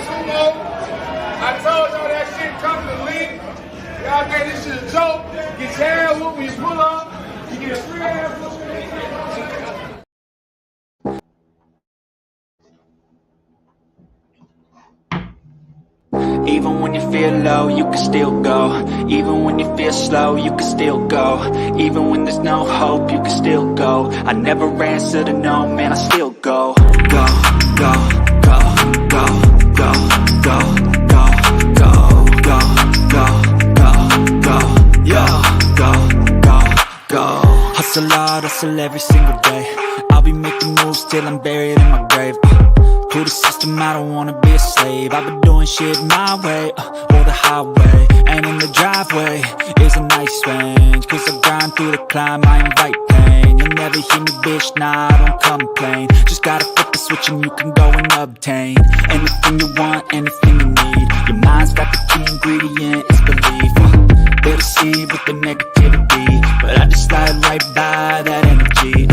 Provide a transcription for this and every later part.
sumo. I told y'all that shit come to leak. Y'all think this shit a joke. Get your ass whooped when you pull up. You get a free ass whooped. Even when you feel low, you can still go. Even when you feel slow, you can still go. Even when there's no hope, you can still go. I never answer to no, man, I still go. Go, go, go, go, go, go, go, go, go, go, go, go, go, go, go. Hustle hard, hustle every single day. I'll be making moves till I'm buried in my grave. To the system, I don't wanna be a slave. I've been doing shit my way, or the highway. And in the driveway is a nice range. Cause I grind through the climb, I invite pain. You'll never hear me, bitch, nah, I don't complain. Just gotta flip the switch and you can go and obtain anything you want, anything you need. Your mind's got the key ingredient, it's belief. They deceive with the negativity, but I just slide right by that energy.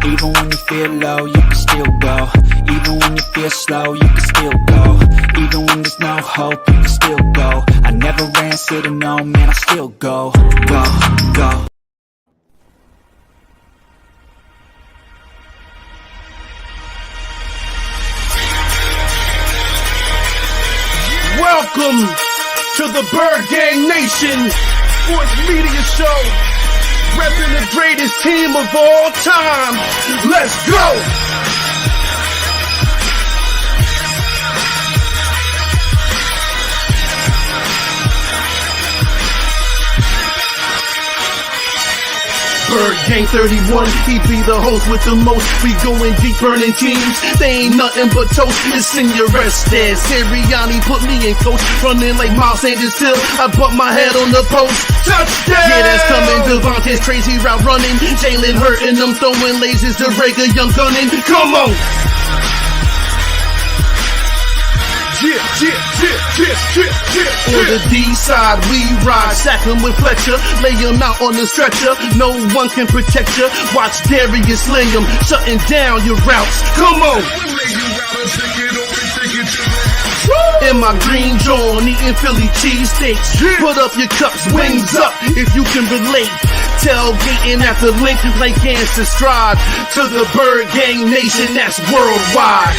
Even when you feel low, you can still go. Even when you feel slow, you can still go. Even when there's no hope, you can still go. I never answer to no, man, I still go. Go, go. Welcome to the Bird Gang Nation Sports Media Show, repping the greatest team of all time. Let's go! Bird Gang 31, he be the host with the most. We going deep, burning teams. They ain't nothing but toast. It's in your rest there. Sirianni put me in coach, running like Miles Sanders till I bump my head on the post. Touchdown! Yeah, that's coming. Devontae's crazy route running. Jalen hurting them, throwing lasers to Rager, young gunning. Come on! On the D side, we ride, sack him with Fletcher, lay him out on the stretcher. No one can protect you. Watch Darius lay him, shutting down your routes. Come on! In my green John, eating Philly cheesesteaks. Put up your cups, wings up, if you can relate. Tailgating at the link like Gangsta Stride. To the Bird Gang Nation, that's worldwide.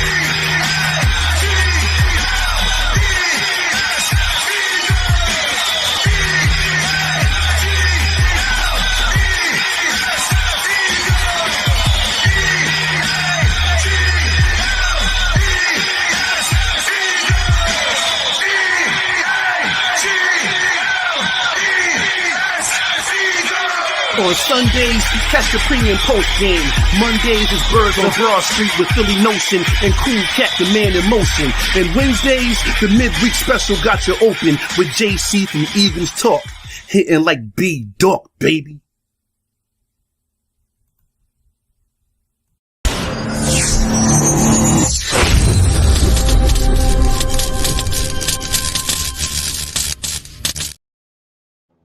On Sundays, catch the pre and post game. Mondays is Birds on Broad Street with Philly Notion and Cool Cat, the man in motion. And Wednesdays, the midweek special got you open with JC from Eagles Talk. Hitting like B-Dog, baby.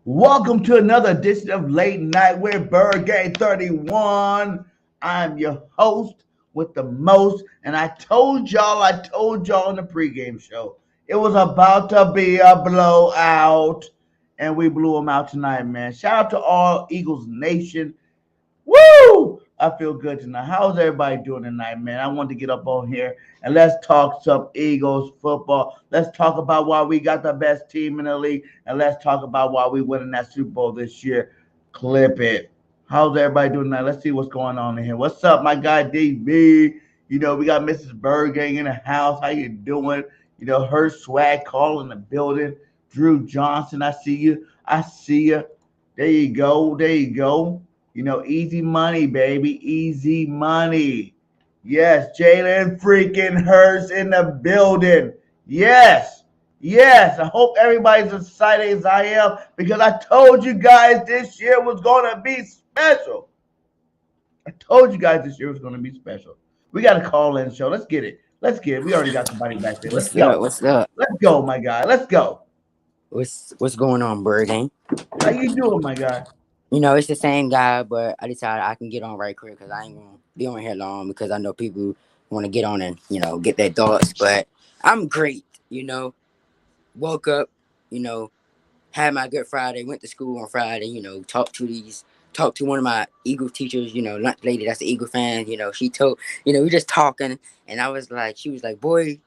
Welcome to another edition of Late Night with Bird Gang 31. I'm your host with the most, and I told y'all in the pregame show, it was about to be a blowout, and we blew them out tonight, man. Shout out to all Eagles Nation. Woo! I feel good tonight. How's everybody doing tonight, man? I want to get up on here and let's talk some Eagles football. Let's talk about why we got the best team in the league, and let's talk about why we winning that Super Bowl this year. Clip it. How's everybody doing tonight? Let's see what's going on in here. What's up, my guy DB? You know, we got Mrs. Bird Gang in the house. How you doing? You know, her swag call in the building. Drew Johnson, I see you. There you go. You know, easy money, baby. Easy money. Yes, Jalen freaking Hurts in the building. Yes. I hope everybody's as excited as I am because I told you guys this year was going to be special. We got a call-in show. Let's get it. We already got somebody back there. Let's go. What's up? Let's go, my guy. Let's go. What's going on, Bird Gang? How you doing, my guy? You know, it's the same guy, but I decided I can get on right quick because I ain't gonna be on here long because I know people want to get on and, you know, get their thoughts. But I'm great. you know, woke up, you know, had my good Friday, went to school on Friday, talked to one of my Eagle teachers, lunch lady that's an Eagle fan, she told, we just talking, and I was like, she was like, boy,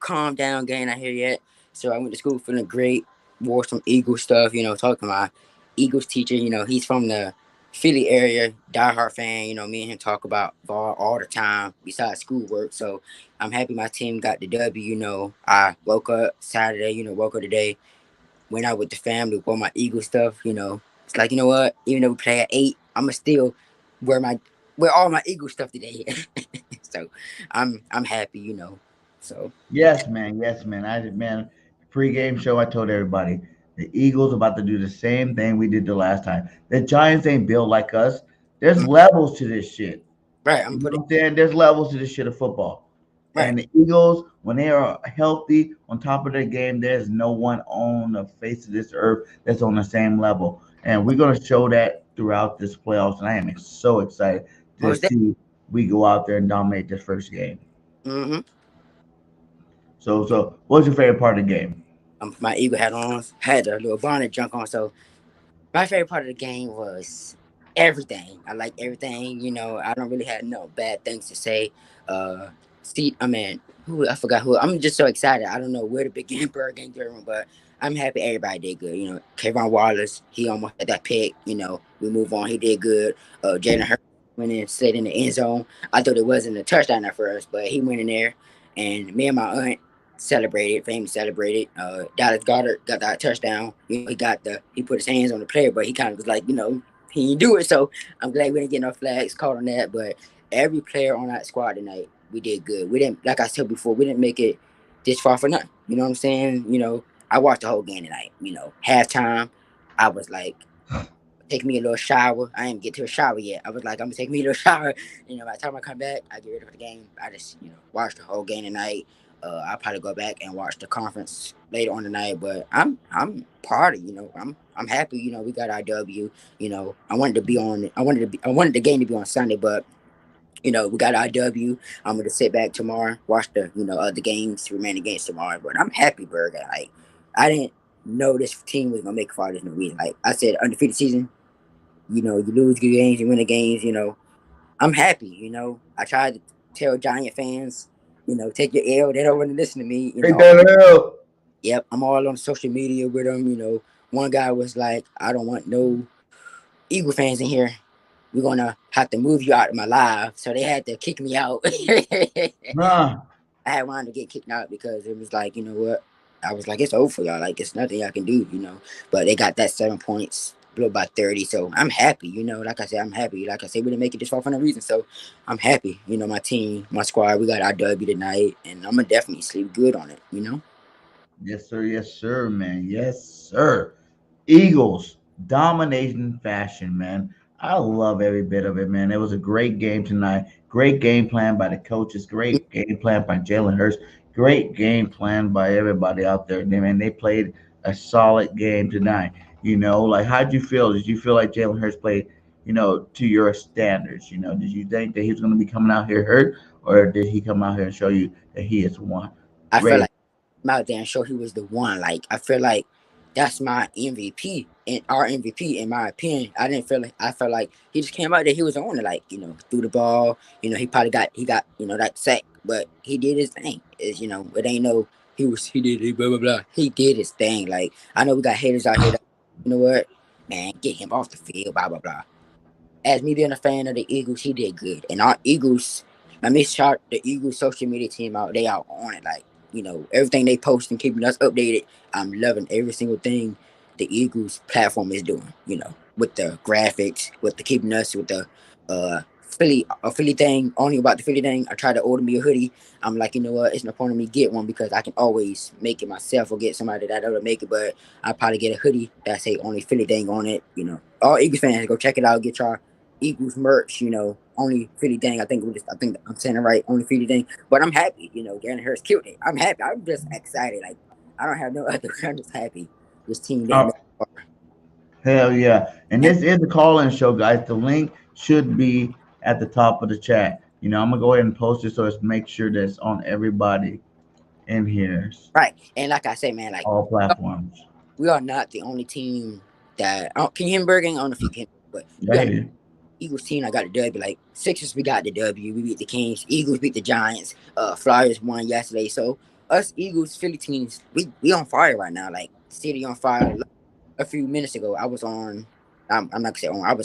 calm down, gang, not here yet. So I went to school feeling great, wore some Eagle stuff, talked to my Eagles teacher, he's from the Philly area, diehard fan, me and him talk about ball all the time besides schoolwork. So I'm happy my team got the W, I woke up Saturday, woke up today, went out with the family, wore my Eagle stuff, It's like, you know what? Even though we play at 8, I'ma still wear all my Eagle stuff today. So I'm happy, So Yes, man. Yes, man. Man, pregame show, I told everybody the Eagles about to do the same thing we did the last time. The Giants ain't built like us. There's levels to this shit. right, You know what I'm saying? There's levels to this shit of football. right. And the Eagles, when they are healthy, on top of their game, there's no one on the face of this earth that's on the same level. And we're going to show that throughout this playoffs. And I am so excited to see we go out there and dominate this first game. Mm-hmm. So what's your favorite part of the game? My Eagle hat on, had a little bonnet junk on. So my favorite part of the game was everything. I like everything. I don't really have no bad things to say. I forgot who. I'm just so excited. I don't know where to begin Bird Gang Third, but I'm happy everybody did good. Kayvon Wallace, he almost had that pick. We move on. He did good. Jalen Hurts went in, stayed in the end zone. I thought it wasn't a touchdown at first, but he went in there, and me and my aunt celebrated. Dallas Goddard got that touchdown. He put his hands on the player, but he kind of was like, he didn't do it. So I'm glad we didn't get no flags caught on that. But every player on that squad tonight, we did good. We didn't, like I said before, we didn't make it this far for nothing. You know what I'm saying? I watched the whole game tonight. Halftime, I was like, take me a little shower. I didn't get to a shower yet. I was like, I'm gonna take me a little shower. By the time I come back, I get ready for the game. I just, watched the whole game tonight. I'll probably go back and watch the conference later on tonight, but I'm proud of, I'm happy, we got our W. I wanted the game to be on Sunday, but we got our W. I'm gonna sit back tomorrow, watch the other remaining games tomorrow. But I'm happy, Berg. Like, I didn't know this team was gonna make it far. There's no reason. Like I said, undefeated season. You lose good games, you win the games. I'm happy. I tried to tell Giant fans, take your L. They don't want to listen to me. Take that L. Yep, I'm all on social media with them. One guy was like, I don't want no Eagle fans in here. We're gonna have to move you out of my live. So they had to kick me out. I had wanted to get kicked out because it was like, what? I was like, it's over for y'all. Like, it's nothing y'all can do, But they got that 7 points, blew by 30. So I'm happy, Like I said, I'm happy. Like I said, we didn't make it this far for no reason. So I'm happy. My team, my squad, we got our W tonight, and I'm gonna definitely sleep good on it, Yes, sir. Yes, sir, man. Yes, sir. Eagles, dominating fashion, man. I love every bit of it, man. It was a great game tonight. Great game plan by the coaches. Great game plan by Jalen Hurts. Great game plan by everybody out there. Man, they played a solid game tonight. Like, how'd you feel? Did you feel like Jalen Hurts played, to your standards? Did you think that he was going to be coming out here hurt, or did he come out here and show you that he is one? I feel like I'm out there and show he was the one. Like, I feel like that's my MVP and our MVP in my opinion. I felt like he just came out there. He was on it, like, threw the ball. He probably got that sack, but he did his thing. It ain't no he did it, blah blah blah. He did his thing. Like, I know we got haters out here. You know what, man, get him off the field, blah blah blah. As me being a fan of the Eagles, he did good. And our Eagles, let me shout the Eagles social media team out. They out on it, like, everything they post and keeping us updated. I'm loving every single thing the Eagles platform is doing, with the graphics, with the keeping us with the Philly thing, only about the Philly thing. I tried to order me a hoodie. I'm like, it's no point in me get one because I can always make it myself or get somebody that know to make it, but I'll probably get a hoodie that say only Philly thing on it. All Eagles fans, go check it out, get your Eagles merch, only Philly thing. I think I'm saying it right, only Philly thing. But I'm happy, Jalen Hurts killed it. I'm happy. I'm just excited. Like, I don't have no other. I'm just happy. This team didn't. Hell yeah. And this is the call-in show, guys. The link should be at the top of the chat. I'm gonna go ahead and post it so it's make sure that it's on everybody in here, Right. And like I said, man, like all platforms. we are not the only team that can you hear me, Bergen? I don't know if you can, but we are Right. Eagles team. I got the W. Like Sixers, we got the W. We beat the Kings. Eagles beat the Giants. Flyers won yesterday. So us Eagles, Philly teams, we on fire right now. Like City on fire. A few minutes ago, I was on. I'm not gonna say on.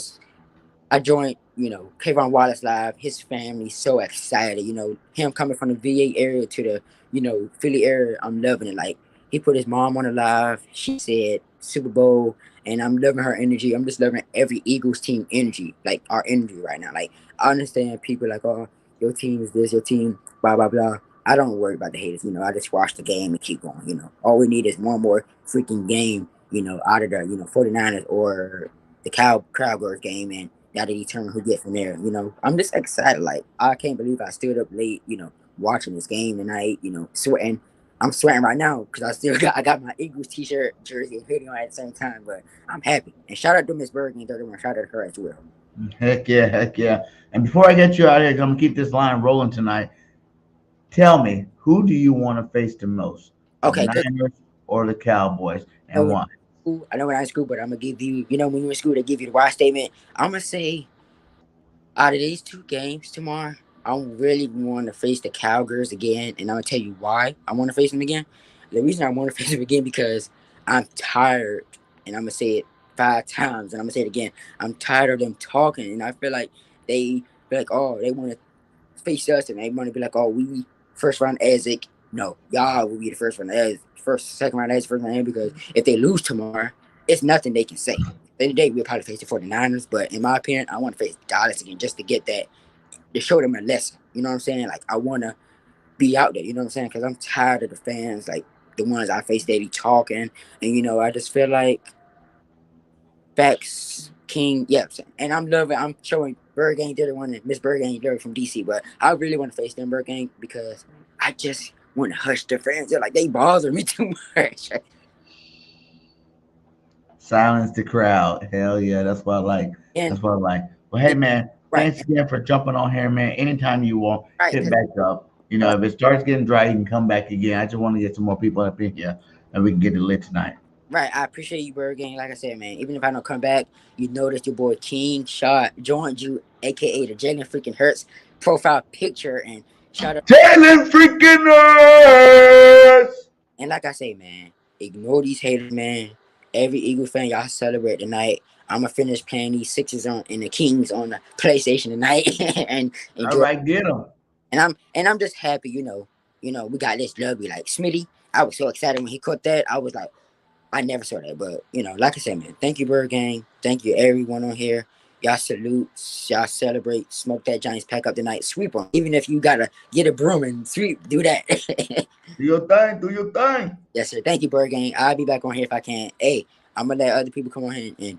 I joined, Kayvon Wallace live. His family so excited. Him coming from the VA area to the, Philly area. I'm loving it. Like he put his mom on the live. She said Super Bowl, and I'm loving her energy. I'm just loving every Eagles team energy, like our energy right now. Like I understand people like, oh, your team is this, your team, blah blah blah. I don't worry about the haters. I just watch the game and keep going. All we need is one more freaking game. Out of the 49ers or the Cowgirls game, and that'll determine who gets from there. I'm just excited. Like I can't believe I stood up late, watching this game tonight. Sweating. I'm sweating right now because I got my Eagles t-shirt, jersey, and hoodie on at the same time. But I'm happy. And shout out to Miss Bergen 31. Shout out to her as well. Heck yeah, heck yeah. And before I get you out of here, 'cause I'm gonna keep this line rolling tonight. Tell me, who do you want to face the most? Okay, the Niners or the Cowboys, and why? I know when I'm in school, but I'm gonna give you. When you're in school, they give you the why statement. I'm gonna say, out of these two games tomorrow, I really want to face the Cowgirls again, and I'm gonna tell you why I want to face them again. The reason I want to face them again because I'm tired, and I'm gonna say it 5 times, and I'm gonna say it again. I'm tired of them talking, and I feel like they feel like, oh, they want to face us, and they want to be like, oh, we first round exit. No, y'all will be the first round exit, second round exit, first round exit, because if they lose tomorrow, it's nothing they can say. At the end of the day, we'll probably face the 49ers, but in my opinion, I want to face Dallas again just to get that, to show them a lesson. You know what I'm saying? Like, I want to be out there, you know what I'm saying? Because I'm tired of the fans, like, the ones I face daily talking, and, I just feel like Facts King, yep. And I'm showing Bergang did one and Miss Bergang did from DC, but I really want to face them Bergang because I just want to hush the fans. They're like, they bother me too much. Silence the crowd. Hell yeah, that's what I like. That's what I like. Well, hey man, thanks again for jumping on here, man. Anytime you want, hit back up. If it starts getting dry, you can come back again. I just want to get some more people up in here and we can get it lit tonight. Right, I appreciate you, Bergang. Like I said, man, even if I don't come back, you notice your boy King Shot joined you, aka the Jalen freaking Hurts profile picture, and shout out Jalen freaking Hurts. And like I say, man, ignore these haters, man. Every Eagles fan, y'all celebrate tonight. I'm gonna finish playing these Sixers and the Kings on the PlayStation tonight, and enjoy. All right, get them. And I'm just happy, we got this W. Like Smitty, I was so excited when he caught that. I was like, I never saw that, but like I said, man, thank you, Bergang. Thank you, everyone on here. Y'all salute, y'all celebrate, smoke that Giants pack up tonight, sweep them. Even if you gotta get a broom and sweep, do that. Do your thing, do your thing. Yes, sir. Thank you, Bergang. I'll be back on here if I can. Hey, I'm gonna let other people come on here and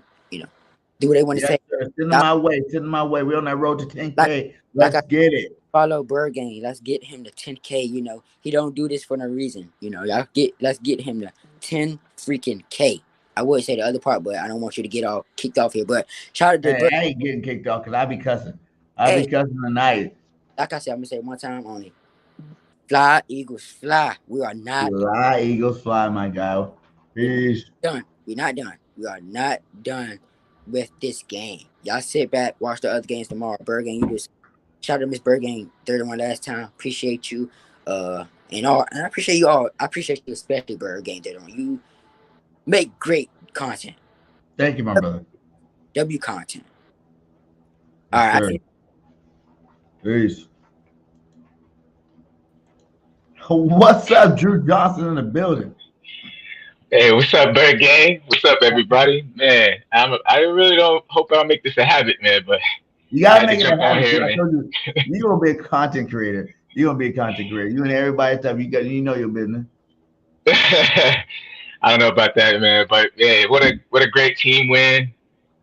do what they want to say. Sir. Send them my way. We're on that road to 10K. Let's get it. Follow Bergang. Let's get him to 10K. He don't do this for no reason. Let's get him to 10 freaking K. I would say the other part, but I don't want you to get all kicked off here. But shout out to I ain't getting kicked off because I be cussing. I be cussing tonight. Like I said, I'm gonna say it one time only. Fly, Eagles, fly. We are not fly, Eagles, fly, my guy. Peace. Done. We're not done. We are not done with this game. Y'all sit back, watch the other games tomorrow. Bergang, you just shout out to Miss Bergang 31 last time. Appreciate you. And I appreciate you all. I appreciate you, especially Bergang 31. You make great content. Thank you, my brother. W content. All right. Peace. What's up, Drew Johnson in the building? Hey, what's up, Bergang? What's up, everybody? Man, I really don't hope I don't make this a habit, man. But you gotta make it a habit. I told you, you're gonna be a content creator. You're gonna be a content creator. You and everybody stuff. You know your business. I don't know about that, man. But yeah, what a great team win,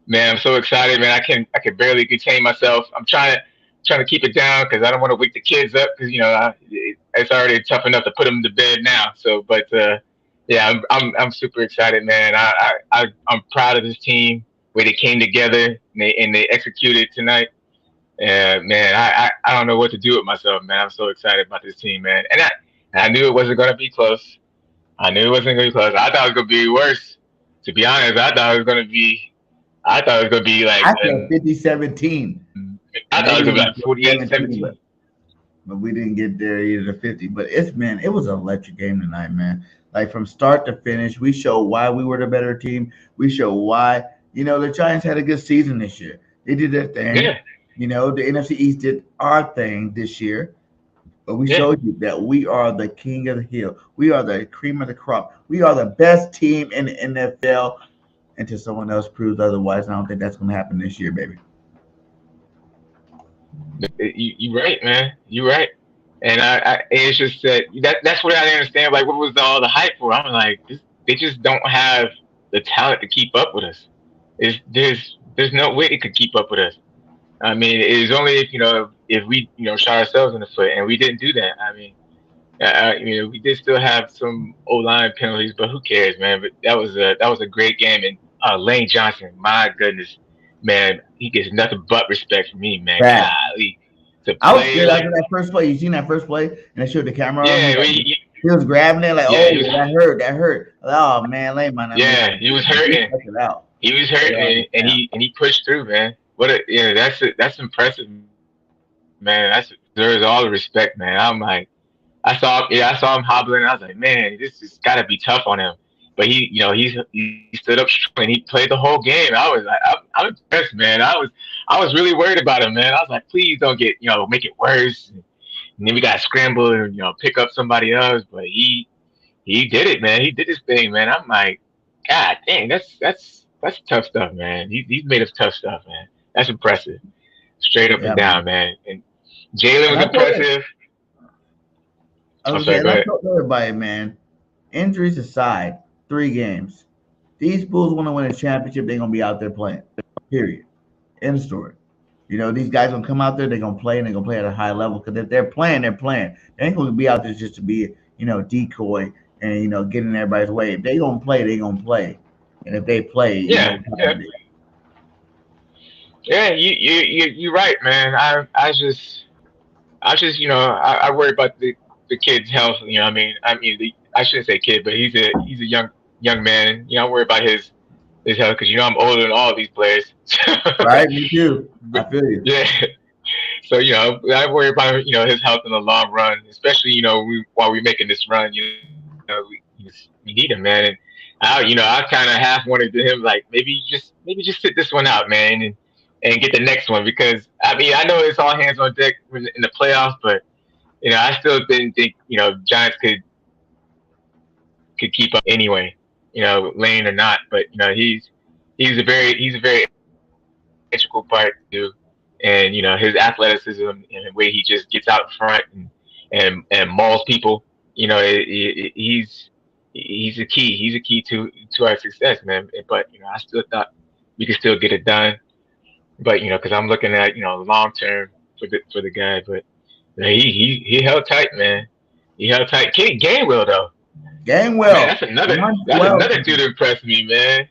man. I'm so excited, man. I can barely contain myself. I'm trying to keep it down because I don't want to wake the kids up because it's already tough enough to put them to bed now. So, but yeah, I'm super excited, man. I'm proud of this team where they came together and they executed tonight. And man, I don't know what to do with myself, man. I'm so excited about this team, man. And I knew it wasn't going to be close. I knew it wasn't going to be close. I thought it was going to be worse. To be honest, I thought it was going to be like. I said 50-17. I thought it was going to be like 48-17. But we didn't get there either to 50. But it was an electric game tonight, man. Like from start to finish, we showed why we were the better team. We showed why, the Giants had a good season this year. They did their thing. Yeah. The NFC East did our thing this year. But we showed you that we are the king of the hill. We are the cream of the crop. We are the best team in the NFL until someone else proves otherwise. And I don't think that's going to happen this year, baby. You're right, man. You're right. And it's just that's what I didn't understand. Like, what was all the hype for? I'm like, they just don't have the talent to keep up with us. There's no way they could keep up with us. I mean, it was only if we shot ourselves in the foot, and we didn't do that. I mean, we did still have some O-line penalties, but who cares, man? But that was a great game, and Lane Johnson, my goodness, man, he gets nothing but respect from me, man. Golly, I was scared after that first play. You seen that first play, and they showed the camera. Yeah, he was grabbing it like, that hurt. Oh man, Lane, man. He was hurting. He was hurting, and he pushed through, man. That's impressive, man. That deserves all the respect, man. I'm like, I saw him hobbling. And I was like, man, this has got to be tough on him. But he stood up and he played the whole game. I was like, I'm impressed, man. I was really worried about him, man. I was like, please don't make it worse. And then we got to scramble and pick up somebody else. But he did it, man. He did his thing, man. I'm like, God dang, that's tough stuff, man. He's made of tough stuff, man. That's impressive, straight up and down, man. And Jalen was impressive. I told everybody, man. Injuries aside, 3 games. These Bulls want to win a championship. They're gonna be out there playing. Period. End story. These guys gonna come out there. They're gonna play, and they're gonna play at a high level. Because if they're playing, they're playing. They ain't gonna be out there just to be, decoy and get in everybody's way. If they gonna play, they gonna play. And if they play, you're right, man. I worry about the kid's health. I shouldn't say kid, but he's a young man. I worry about his health because I'm older than all these players. Right, me too. I feel you. Yeah. So I worry about his health in the long run, especially while we're making this run. We need him, man. And I kind of half wanted to him like maybe just sit this one out, man, and get the next one because I know it's all hands on deck in the playoffs, but I still didn't think Giants could keep up anyway, Lane or not. But he's a very integral part too, and his athleticism and the way he just gets out front and mauls people. He's a key. He's a key to our success, man. But I still thought we could still get it done. But because I'm looking at long term for the guy. But he held tight, man. He held tight. Kenny Gainwell though. Gainwell. Man, that's another dude that impressed me, man.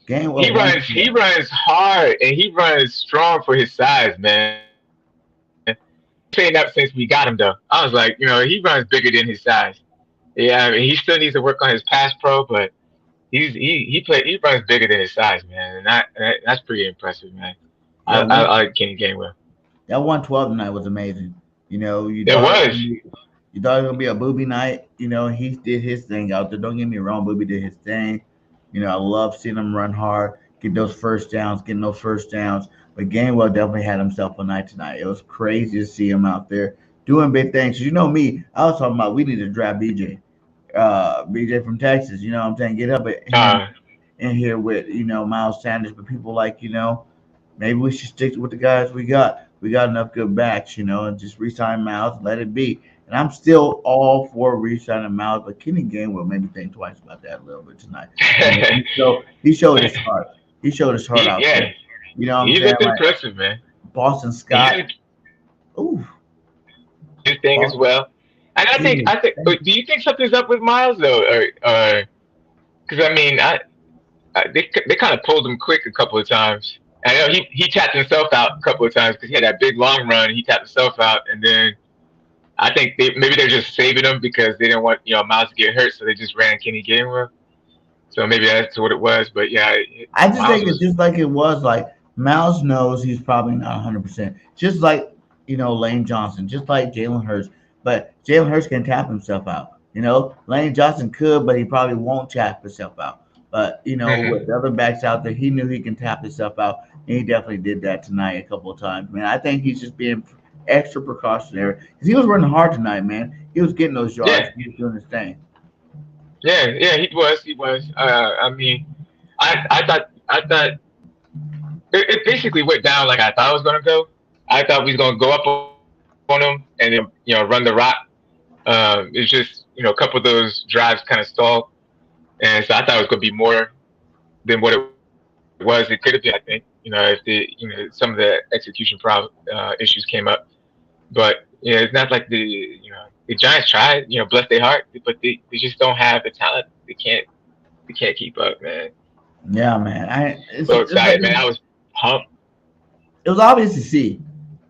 Gainwell. He runs hard and he runs strong for his size, man. Saying that since we got him though, I was like, he runs bigger than his size. Yeah, he still needs to work on his pass pro, but he runs bigger than his size, man, and that's pretty impressive, man. I like Kenny Gainwell. That 112 tonight was amazing. You thought it was gonna be a Booby night. He did his thing out there. Don't get me wrong, Booby did his thing. I love seeing him run hard, getting those first downs. But Gainwell definitely had himself a night tonight. It was crazy to see him out there doing big things. Me, I was talking about we need to draft BJ from Texas. You know what I'm saying? Get up in here with Miles Sanders, but people like maybe we should stick with the guys we got. We got enough good backs, and just re-sign Miles and let it be. And I'm still all for re-signing Miles, but Kenny Gainwell made me think twice about that a little bit tonight. He showed his heart. He showed his heart out there. He's impressive, man. Boston Scott. Ooh. His thing as well. And I think. Do you think something's up with Miles though, or because they kind of pulled him quick a couple of times. I know he tapped himself out a couple of times because he had that big long run. He tapped himself out, and then I think maybe they're just saving him because they didn't want Miles to get hurt, so they just ran Kenny Gainwell. So maybe that's what it was. But yeah, I just Miles think it's was just like it was. Like Miles knows he's probably not 100%. Just like Lane Johnson, just like Jalen Hurts. But Jalen Hurts can tap himself out. Lane Johnson could, but he probably won't tap himself out. But with the other backs out there, he knew he can tap himself out, and he definitely did that tonight a couple of times. Man, I think he's just being extra precautionary because he was running hard tonight. Man, he was getting those yards. Yeah. He was doing his thing. Yeah, he was. I mean, I thought it basically went down like I thought it was gonna go. I thought we was gonna go up on him and then run the rock. It's just a couple of those drives kind of stalled, and so I thought it was gonna be more than what it was. It could have been, I think, if some of the execution issues came up, but it's not like the Giants tried, bless their heart, but they just don't have the talent. They can't keep up, man. Yeah, man. So excited, man. I was pumped. It was obvious to see.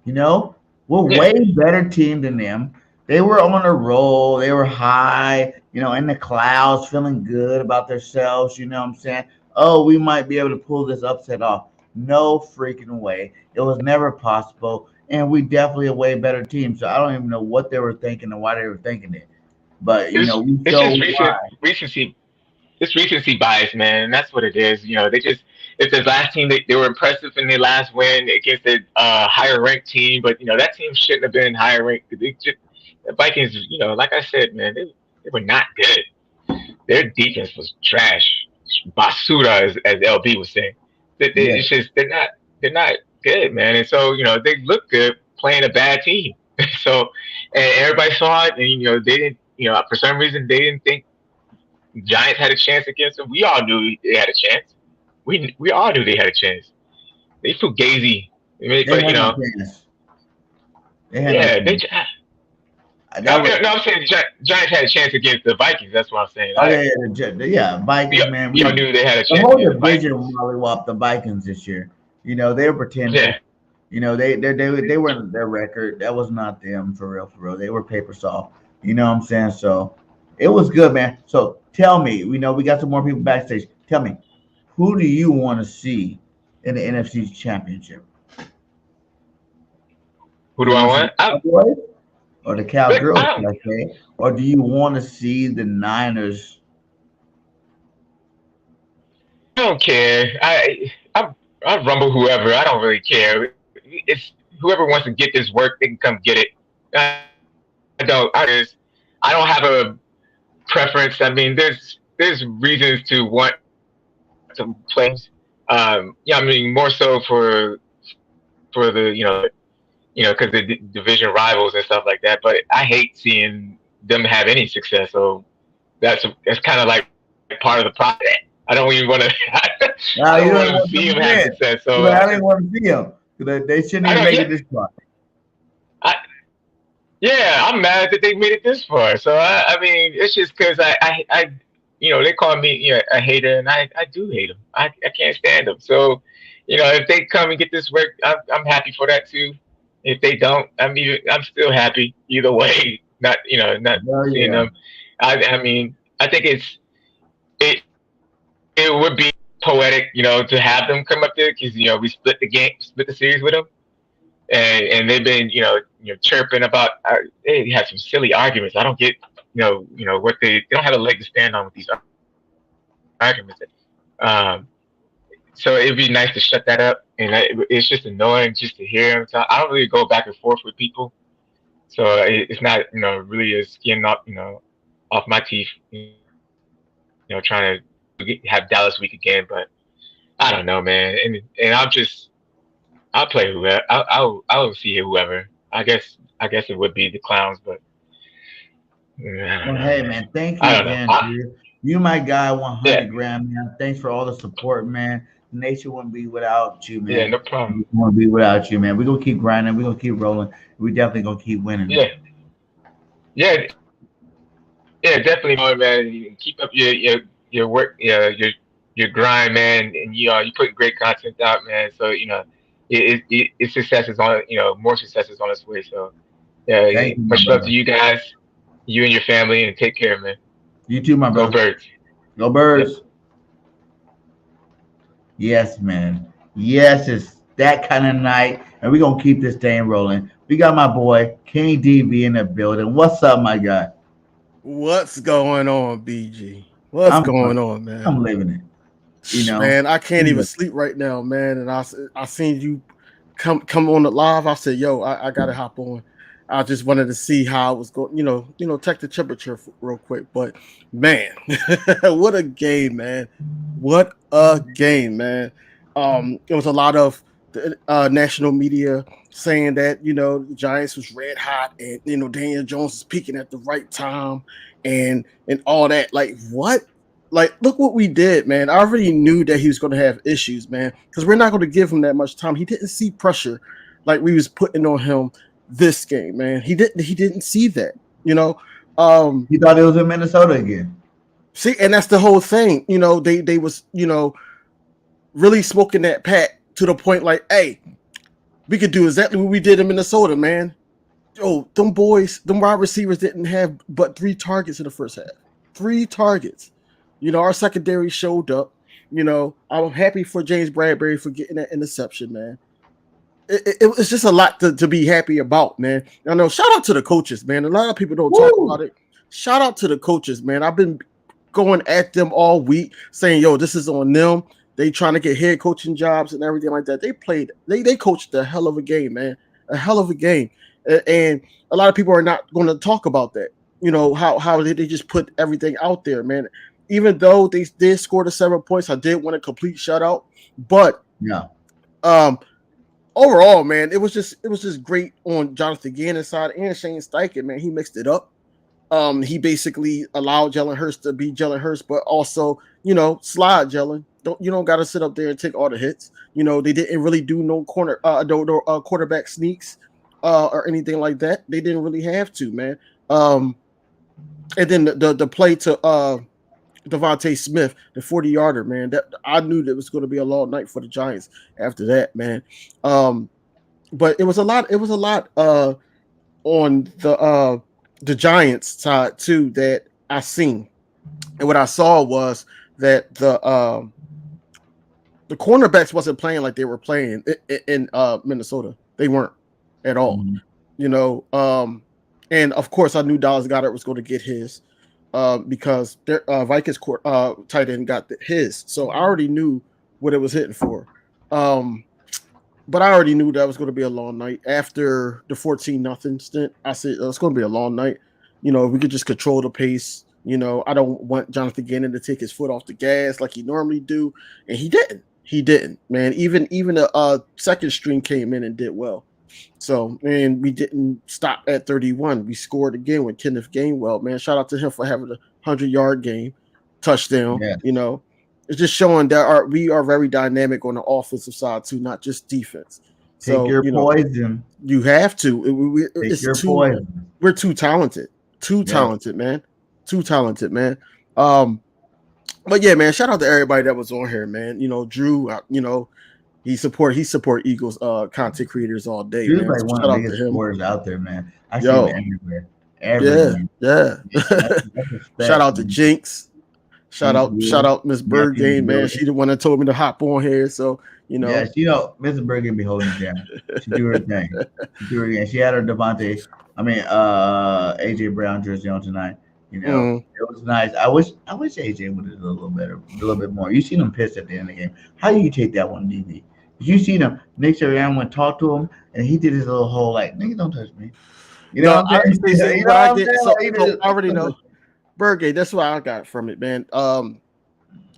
We're way better team than them. They were on a roll. They were high, in the clouds, feeling good about themselves. You know what I'm saying? Oh, we might be able to pull this upset off. No freaking way. It was never possible. And we definitely a way better team. So I don't even know what they were thinking and why they were thinking it. But, we showed why. It's recency bias, man. That's what it is. It's the last team they were impressive in their last win against a higher ranked team, but that team shouldn't have been higher ranked. The Vikings, like I said, man, they were not good. Their defense was trash, basura, as LB was saying. It's just they're not good, man. And so they look good playing a bad team. So and everybody saw it, and they didn't. For some reason they didn't think Giants had a chance against them. We all knew they had a chance. We all knew they had a chance. They fugazi. I'm saying Giants had a chance against the Vikings. That's what I'm saying. Vikings, man. We all knew they had a chance. The whole division mollywopped the Vikings this year. They were pretending. Yeah. They weren't their record. That was not them for real. They were paper soft. You know what I'm saying? So it was good, man. So tell me, we got some more people backstage. Tell me, who do you want to see in the NFC Championship? Who do I want? Or the Cowgirls, should I say? Or do you want to see the Niners? I don't care. I rumble whoever. I don't really care. It's whoever wants to get this work, they can come get it. I don't have a preference. I mean, there's reasons to want some plays. I mean, more so for the because the division rivals and stuff like that. But I hate seeing them have any success. So that's kind of like part of the process. I don't even want to. I don't want to see them have success. So I didn't want to see them. They shouldn't even make it this far. I'm mad that they made it this far. So I mean, it's just because I they call me a hater, and I do hate them. I can't stand them. So if they come and get this work, I'm happy for that too. If they don't, I'm still happy either way. Not seeing them. I mean, I think it would be poetic, to have them come up there because we split the series with them, and they've been chirping about. They had some silly arguments. I don't get what they don't have a leg to stand on with these arguments. So it'd be nice to shut that up, and it's just annoying just to hear them talk. I don't really go back and forth with people, so it's not really a skin off off my teeth. Trying to have Dallas week again, but I don't know, man. And I'll play whoever. I'll see whoever. I guess it would be the Clowns, but. Well, hey, man, thank you again, dude. You my guy, 100 grand, man. Thanks for all the support, man. The nation wouldn't be without you, man. Yeah, no problem. We wouldn't be without you, man. We're gonna keep grinding. We're gonna keep rolling. We definitely gonna keep winning. Yeah, definitely, man. You can keep up your work, your grind, man, and you put great content out, man. So it's success is on, more success is on its way. So Yeah, Thank you, my much love to brother. you guys, you and your family, and take care, man. You too, my Go brother. Birds. Go Yep. Birds. Yes, man. Yes, it's that kind of night, and we're gonna keep this thing rolling. We got my boy King DV in the building. What's up, my guy? What's going on, BG? What's I'm going on, man? I'm living it. You know. Man, I can't even sleep right now, man. And I seen you come on the live. I said, yo, I gotta hop on. I just wanted to see how it was going, check the temperature real quick. But man, what a game, man. What a game, man. It was a lot of the national media saying that, the Giants was red hot and Daniel Jones is peaking at the right time and all that. Like, what? Like, look what we did, man. I already knew that he was going to have issues, man, because we're not going to give him that much time. He didn't see pressure like we was putting on him this game, man. He didn't see that, He thought it was in Minnesota again. See, and that's the whole thing. They was, really smoking that pack to the point like, hey, we could do exactly what we did in Minnesota, man. Yo, them wide receivers didn't have but 3 targets in the first half. 3 targets. Our secondary showed up. I'm happy for James Bradbury for getting that interception, man. It's just a lot to be happy about, man. I know. Shout out to the coaches, man. A lot of people don't talk about it. Shout out to the coaches, man. I've been going at them all week, saying, "Yo, this is on them. They trying to get head coaching jobs and everything like that." They coached a hell of a game, man. A hell of a game, and a lot of people are not going to talk about that. How they just put everything out there, man. Even though they did score the 7 points, I did want a complete shutout. But overall, man, it was just great on Jonathan Gannon's side and Shane Steichen, man. He mixed it up. He basically allowed Jalen Hurts to be Jalen Hurts, but also, slide Jalen. You don't got to sit up there and take all the hits. They didn't really do no quarterback sneaks or anything like that. They didn't really have to, man. And then the play to Devontae Smith, the 40-yarder, man. That I knew that was going to be a long night for the Giants after that, man. But it was a lot. It was a lot on the Giants side too that I seen, and what I saw was that the cornerbacks wasn't playing like they were playing in Minnesota. They weren't at all, and of course I knew Dallas Goedert was going to get his. Because their Vikings tight end got his, so I already knew what it was hitting for. But I already knew that was going to be a long night after the 14-0 stint. I said it's going to be a long night. If we could just control the pace. I don't want Jonathan Gannon to take his foot off the gas like he normally do, and he didn't. He didn't, man. Even the second string came in and did well. So, and we didn't stop at 31. We scored again with Kenneth Gainwell, man. Shout out to him for having a 100-yard game, touchdown. Yeah. It's just showing that we are very dynamic on the offensive side too, not just defense. Take your poison. You have to. Poison. We're too talented. Talented, man. Too talented, man. But yeah, man. Shout out to everybody that was on here, man. Drew. He support Eagles content creators all day. Drew's man. like one of the biggest supporters out there, man. I see him everywhere. Yeah. Shout out to Jinx. Shout out Miss Birdgame, man. She the one that told me to hop on here. So Yeah, Miss Birdgame be holding it down. She do her thing. She had her AJ Brown jersey on tonight. It was nice. I wish AJ would have done a little bit more. You seen him pissed at the end of the game. How do you take that one, DB? You seen him? Nick Sirianni went talk to him, and he did his little whole like, "Nigga, don't touch me." I already know. Birdgate, that's what I got from it, man.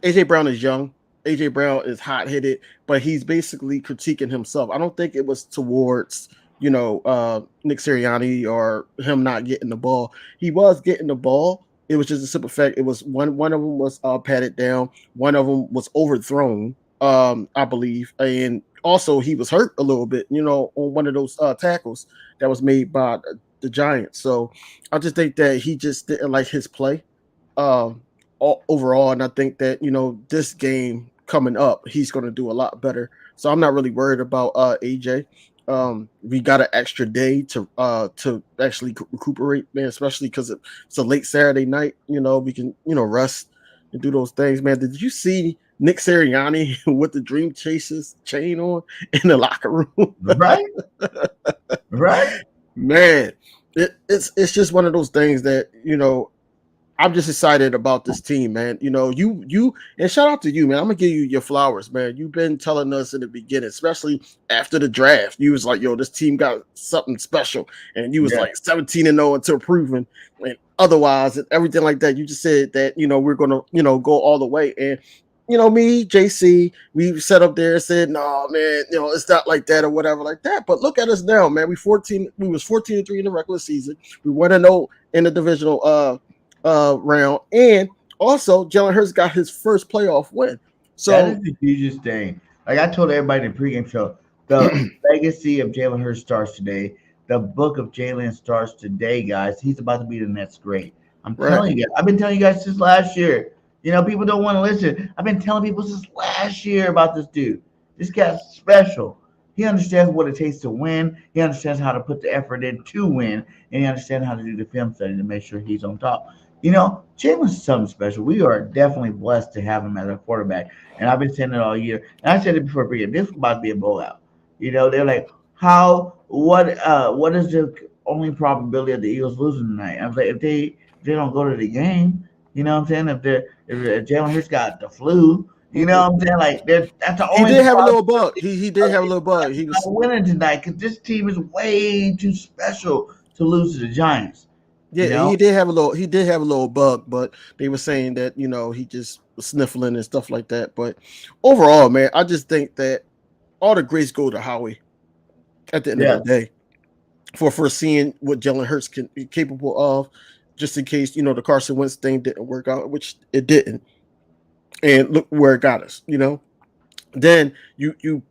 AJ Brown is young. AJ Brown is hot-headed, but he's basically critiquing himself. I don't think it was towards Nick Sirianni or him not getting the ball. He was getting the ball. It was just a simple fact. It was one of them was patted down. One of them was overthrown, I believe. And also he was hurt a little bit, on one of those tackles that was made by the Giants. So I just think that he just didn't like his play overall. And I think that, this game coming up, he's going to do a lot better. So I'm not really worried about AJ. we got an extra day to actually recuperate, man, especially because it's a late Saturday night. We can rest and do those things, man. Did you see Nick Sirianni with the Dream Chasers chain on in the locker room? Right. Man, it's just one of those things that I'm just excited about this team, man. You and shout out to you, man. I'm gonna give you your flowers, man. You've been telling us in the beginning, especially after the draft. You was like, "Yo, this team got something special," and you was like 17-0 until proven, and otherwise, and everything like that. You just said that we're gonna go all the way, and me, JC, we sat up there and said, "No, man, it's not like that or whatever like that." But look at us now, man. We was 14-3 in the regular season. We 1-0 in the divisional round, and also Jalen Hurts got his first playoff win. So that is the hugest thing. Like I told everybody in the pregame show, the legacy of Jalen Hurts starts today. The book of Jalen starts today, guys. He's about to be the next great. I'm telling you guys. I've been telling you guys since last year. People don't want to listen. I've been telling people since last year about this dude. This guy's special. He understands what it takes to win. He understands how to put the effort in to win, and he understands how to do the film study to make sure he's on top. Jalen's something special. We are definitely blessed to have him as a quarterback. And I've been saying it all year. And I said it before pregame. This is about to be a blowout. They're like, what is the only probability of the Eagles losing tonight? I was like, if they don't go to the game, you know what I'm saying? If Jalen Hurts got the flu, you know what I'm saying? Like that's the only. He did have a little bug. He did have a little bug. He was winning tonight because this team is way too special to lose to the Giants. Yeah, he did have a little bug, but they were saying that he just was sniffling and stuff like that. But overall, man, I just think that all the grace go to Howie at the end of the day for seeing what Jalen Hurts can be capable of. Just in case the Carson Wentz thing didn't work out, which it didn't, and look where it got us. Then you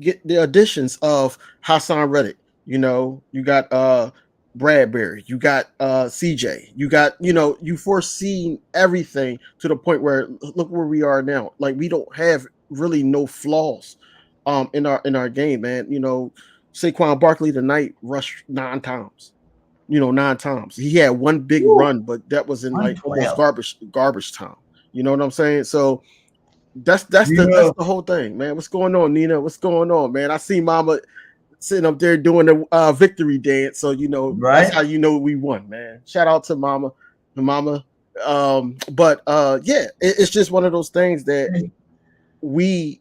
get the additions of Hassan Reddick. You got Bradbury, you got CJ, you got you foreseen everything to the point where look where we are now. Like we don't have really no flaws in our game, man. Saquon Barkley tonight rushed 9 times. 9 times. He had one big run, but that was in like almost garbage time. You know what I'm saying? So that's the whole thing, man. What's going on, Nina? What's going on, man? I see Mama sitting up there doing the victory dance, so that's how we won, man. Shout out to Mama. But it's just one of those things that we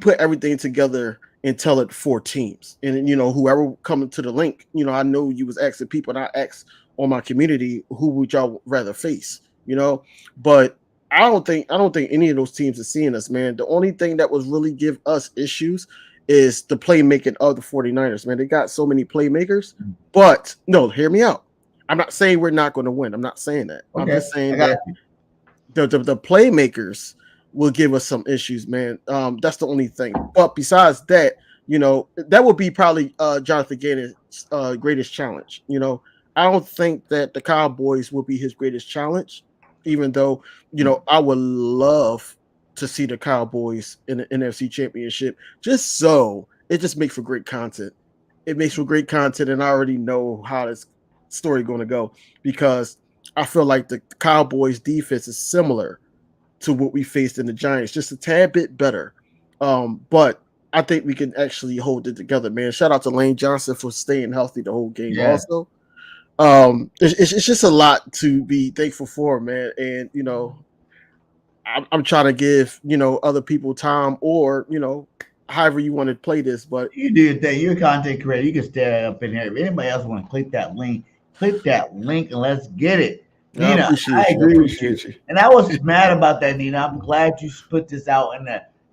put everything together and tell it 4 teams, and whoever coming to the link, I know you was asking people, and I asked on my community, who would y'all rather face, but I don't think any of those teams are seeing us, man. The only thing that was really give us issues is the playmaking of the 49ers, man. They got so many playmakers, but no, hear me out. I'm not saying we're not going to win. I'm not saying that. Okay. I'm just saying that the playmakers will give us some issues, man. That's the only thing. But besides that, that would be probably Jonathan Gainon's greatest challenge. I don't think that the Cowboys will be his greatest challenge, even though, I would love to see the Cowboys in the NFC Championship, just so it just makes for great content. It makes for great content, and I already know how this story going to go, because I feel like the Cowboys defense is similar to what we faced in the Giants, just a tad bit better. But I think we can actually hold it together, man. Shout out to Lane Johnson for staying healthy the whole game. Yeah. Also, it's just a lot to be thankful for, man. And I'm trying to give other people time, or however you want to play this. But you do your thing. You're a content creator. You can stay up in here. If anybody else want to click that link, and let's get it. Nina, I agree with you. And I was mad about that, Nina. I'm glad you put this out in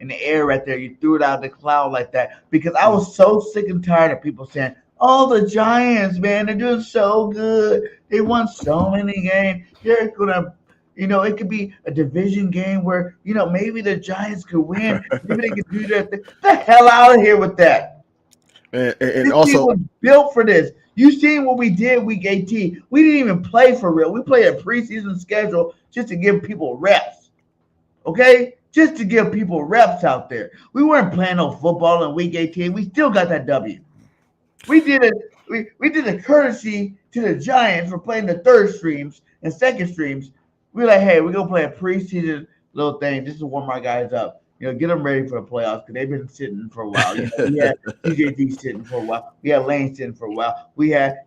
the air right there. You threw it out in the cloud like that, because I was so sick and tired of people saying, "Oh, the Giants, man, they're doing so good. They won so many games. They're gonna, it could be a division game where maybe the Giants could win. Maybe they could do that. Get the hell out of here with that." And this also, team was built for this. You seen what we did week 18. We didn't even play for real. We played a preseason schedule just to give people reps. Okay? just to give people reps out there. We weren't playing no football in week 18. We still got that W. We did it. We did a courtesy to the Giants for playing the third streams and second streams. We're like, hey, we're gonna play a preseason little thing just to warm our guys up. Get them ready for the playoffs because they've been sitting for a while. We had TJD sitting for a while. We had Lane sitting for a while. We had,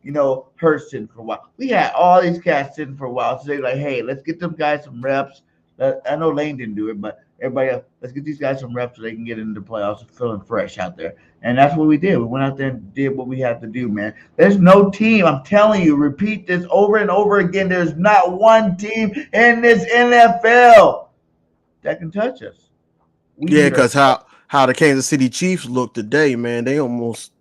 Hurst sitting for a while. We had all these cats sitting for a while. So they're like, hey, let's get them guys some reps. I know Lane didn't do it, but everybody else, let's get these guys some reps so they can get into the playoffs feeling fresh out there. And that's what we did. We went out there and did what we had to do, man. There's no team. I'm telling you, repeat this over and over again. There's not one team in this NFL that can touch us. Because how the Kansas City Chiefs looked today, man, they almost,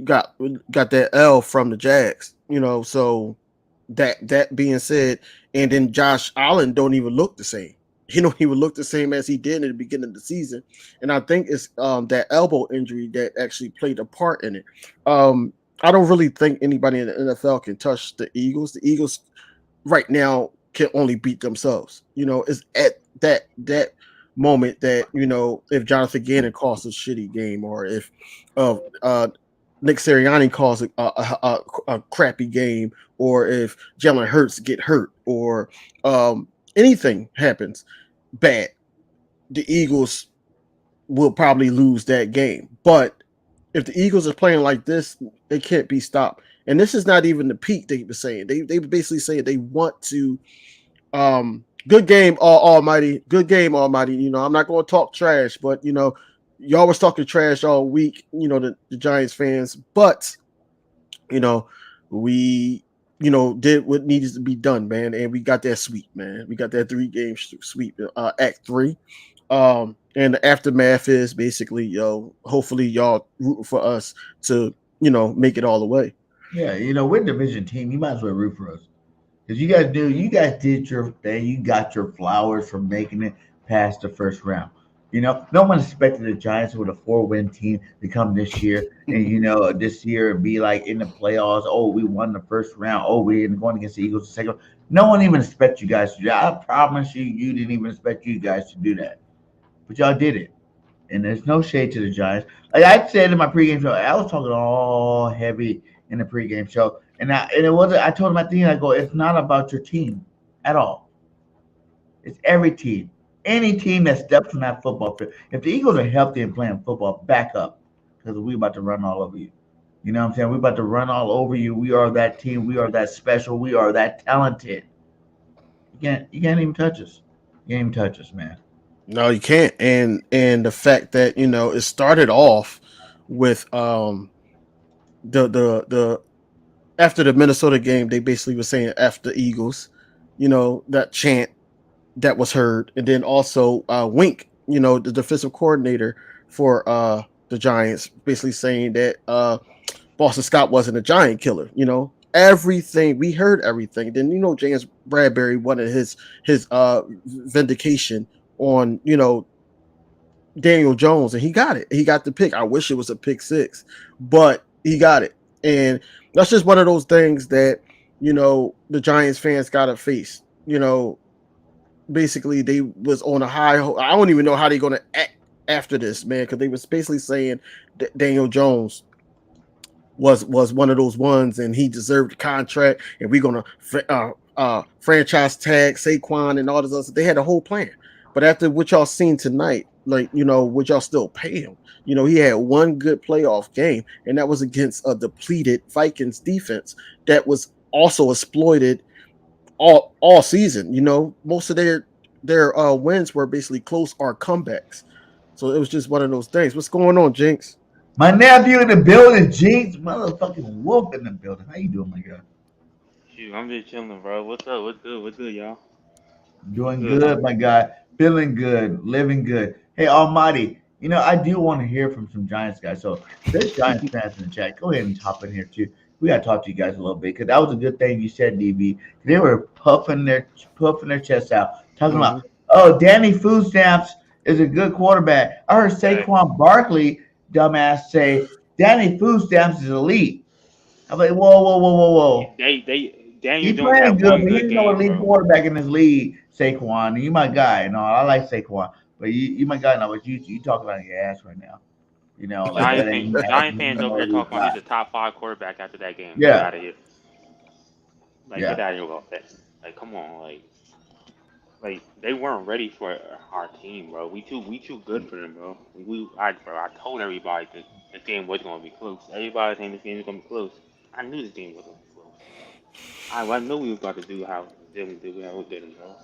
got that L from the Jags, so that being said, and then Josh Allen don't even look the same. He would look the same as he did in the beginning of the season. And I think it's that elbow injury that actually played a part in it. I don't really think anybody in the NFL can touch the Eagles. The Eagles right now can only beat themselves. It's at that moment that if Jonathan Gannon calls a shitty game, or if Nick Sirianni calls a crappy game, or if Jalen Hurts get hurt, or anything happens bad, the Eagles will probably lose that game. But if the Eagles are playing like this, they can't be stopped. And this is not even the peak they were saying. They basically saying they want to. Good game, Almighty. Good game, Almighty. I'm not going to talk trash, but y'all was talking trash all week. The Giants fans, but we did what needed to be done, man, and we got that sweep, man. We got that 3-game sweep, Act 3. And the aftermath is basically, hopefully y'all rooting for us to make it all the way. Yeah, we're a division team. You might as well root for us. Because you guys did your thing. You got your flowers for making it past the first round. No one expected the Giants with a 4-win team to come this year and, this year and be like in the playoffs. Oh, we won the first round. Oh, we're going against the Eagles the second round. No one even expected you guys to do that. I promise you didn't even expect you guys to do that. But y'all did it. And there's no shade to the Giants. Like I said in my pregame show, I was talking all heavy in the pregame show. And it wasn't. I told him at the end, I go, it's not about your team at all. It's every team. Any team that steps on that football field. If the Eagles are healthy and playing football, back up. Because we're about to run all over you. You know what I'm saying? We're about to run all over you. We are that team. We are that special. We are that talented. You can't even touch us. You can't even touch us, man. No, you can't. And the fact that, it started off with the after the Minnesota game, they basically were saying after the Eagles, that chant that was heard. And then also Wink, the defensive coordinator for the Giants, basically saying that Boston Scott wasn't a giant killer. Everything, we heard everything. Then, James Bradbury wanted his vindication on, Daniel Jones, and he got it. He got the pick. I wish it was a pick 6, but he got it. And that's just one of those things that, the Giants fans got to face. Basically, they was on a high. I don't even know how they're going to act after this, man, because they was basically saying that Daniel Jones was one of those ones, and he deserved a contract, and we're going to franchise tag Saquon and all this other. They had a whole plan. But after what y'all seen tonight, would y'all still pay him? He had one good playoff game, and that was against a depleted Vikings defense that was also exploited all season. Most of their wins were basically close or comebacks. So it was just one of those things. What's going on, Jinx? My nephew in the building, Jinx. Motherfucking wolf in the building. How you doing, my guy? Shoot, I'm just chilling, bro. What's up? What's good, y'all? Doing good, my guy. Feeling good. Living good. Hey, Almighty. I do want to hear from some Giants guys. So there's Giants fans in the chat. Go ahead and hop in here too. We got to talk to you guys a little bit because that was a good thing you said, DB. They were puffing their chests out, talking about, Danny Food Stamps is a good quarterback. I heard Saquon Barkley, dumbass, say Danny Food Stamps is elite. I'm like, whoa. They Daniel He Jones playing had good, one but good he's no game, elite bro. quarterback in this league. Saquon, you my guy, and all. I like Saquon, but you my guy now. But you talking out of your ass right now. You know, like that ain't Giant he's fans no over here elite talking about guy. he's a top 5 quarterback after that game. Get Yeah, out of here. Like, get yeah. out of here with that. Like, come on, like they weren't ready for our team, bro. We too good for them, bro. I told everybody that this game was gonna be close. Everybody saying this game was gonna be close. I knew this game was gonna be close. I knew we was about to do how Dylan did how we did it, bro.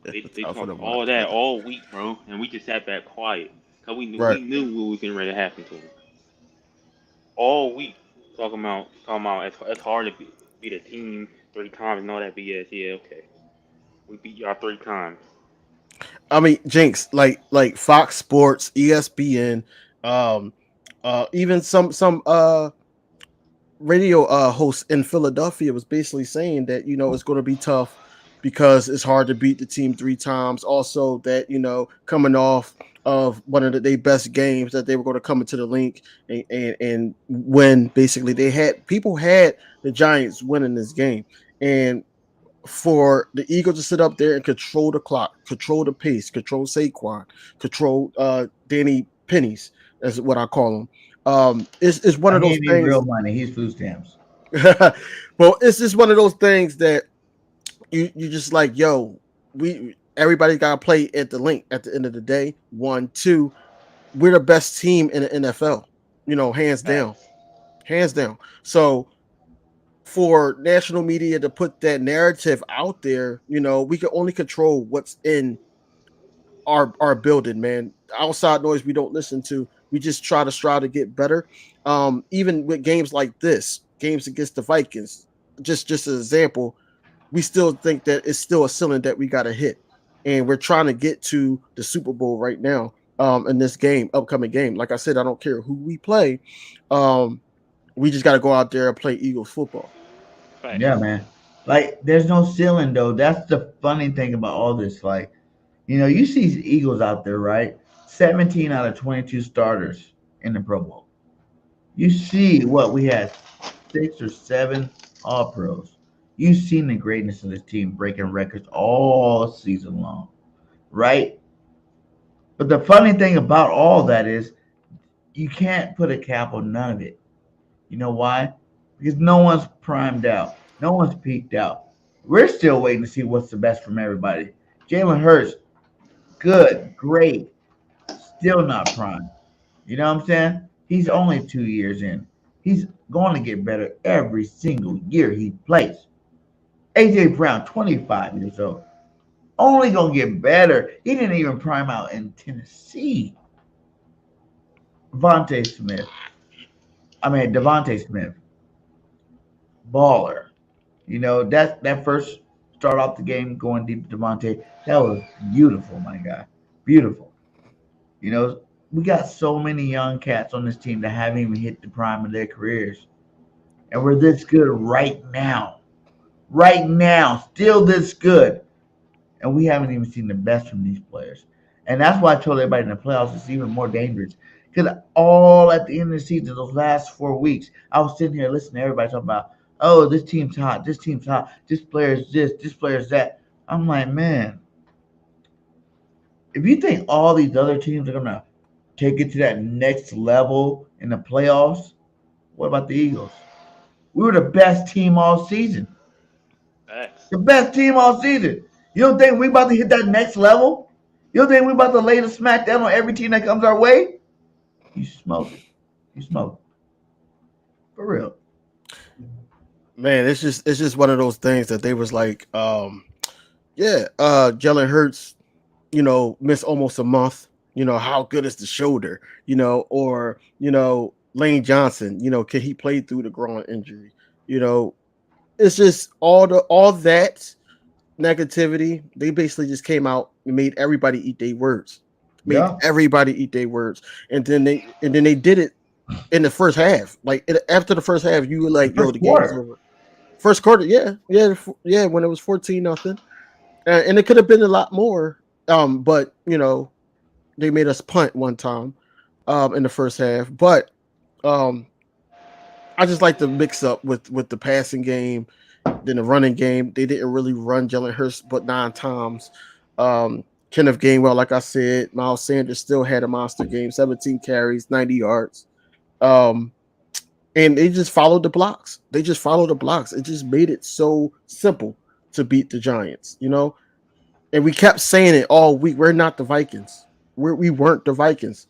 But they Tough for talked them all watch, man. that all week, bro, and we just sat back quiet. Cause Right. we knew what was getting ready to happen to him. All week talking about it's hard to beat a team 3 times and all that BS. Yeah, okay. We beat y'all 3 times. I mean, Jinx, like Fox Sports, ESPN, um, even some radio host in Philadelphia was basically saying that it's going to be tough because it's hard to beat the team 3 times. Also, that coming off of one of their best games that they were going to come into the link and win. Basically, people had the Giants winning this game, and for the Eagles to sit up there and control the clock, control the pace, control Saquon, control Danny Pennies, that's what I call him. It's one of He those ain't need real things. money. He's food stamps. Well, it's just one of those things that you just like, yo, everybody's got to play at the link at the end of the day. 1, 2, we're the best team in the NFL, hands down, Facts. hands down. So for national media to put that narrative out there, we can only control what's in our building, man. Outside noise we don't listen to. We just try to strive to get better. Even with games like this, games against the Vikings, just as an example, we still think that it's still a ceiling that we got to hit, and we're trying to get to the Super Bowl right now. In this upcoming game, like I said, I don't care who we play. We just got to go out there and play Eagles football. Facts. Yeah, man. Like, there's no ceiling though. That's the funny thing about all this. Like, you see the Eagles out there, right? 17 out of 22 starters in the Pro Bowl. You see what we had 6 or 7 All Pros. You've seen the greatness of this team breaking records all season long, right? But the funny thing about all that is you can't put a cap on none of it. You know why? Because no one's primed out. No one's peaked out. We're still waiting to see what's the best from everybody. Jalen Hurts, good, great, still not prime. You know what I'm saying? He's only 2 years in. He's going to get better every single year he plays. AJ Brown, 25 years old, only going to get better. He didn't even prime out in Tennessee. Devontae Smith, baller. That first start off the game going deep to Devontae, that was beautiful, my guy. Beautiful. We got so many young cats on this team that haven't even hit the prime of their careers. And we're this good right now. Right now, still this good. And we haven't even seen the best from these players. And that's why I told everybody in the playoffs it's even more dangerous. Because all at the end of the season, those last 4 weeks, I was sitting here listening to everybody talking about, oh, this team's hot, this player's this player's that. I'm like, man, if you think all these other teams are going to take it to that next level in the playoffs, what about the Eagles? We were the best team all season. Facts. The best team all season. You don't think we about to hit that next level? You don't think we about to lay the smack down on every team that comes our way? You smoking. You smoking. For real. Man, it's just one of those things that they was like, Jalen Hurts, missed almost a month. How good is the shoulder? Or Lane Johnson, can he play through the groin injury? It's just all that negativity. They basically just came out and made everybody eat their words. Everybody eat their words, and then they did it in the first half. Like after the first half, you were like, "Yo, the game's over." First quarter, yeah, when it was 14-0, and it could have been a lot more. But they made us punt one time, in the first half. But I just like the mix up with the passing game, then the running game. They didn't really run Jalen Hurts but 9 times. Kenneth Gainwell, like I said, Miles Sanders still had a monster game, 17 carries, 90 yards. And they just followed the blocks. They just followed the blocks. It just made it so simple to beat the Giants, you know. And we kept saying it all week. We're not the Vikings. We weren't the Vikings.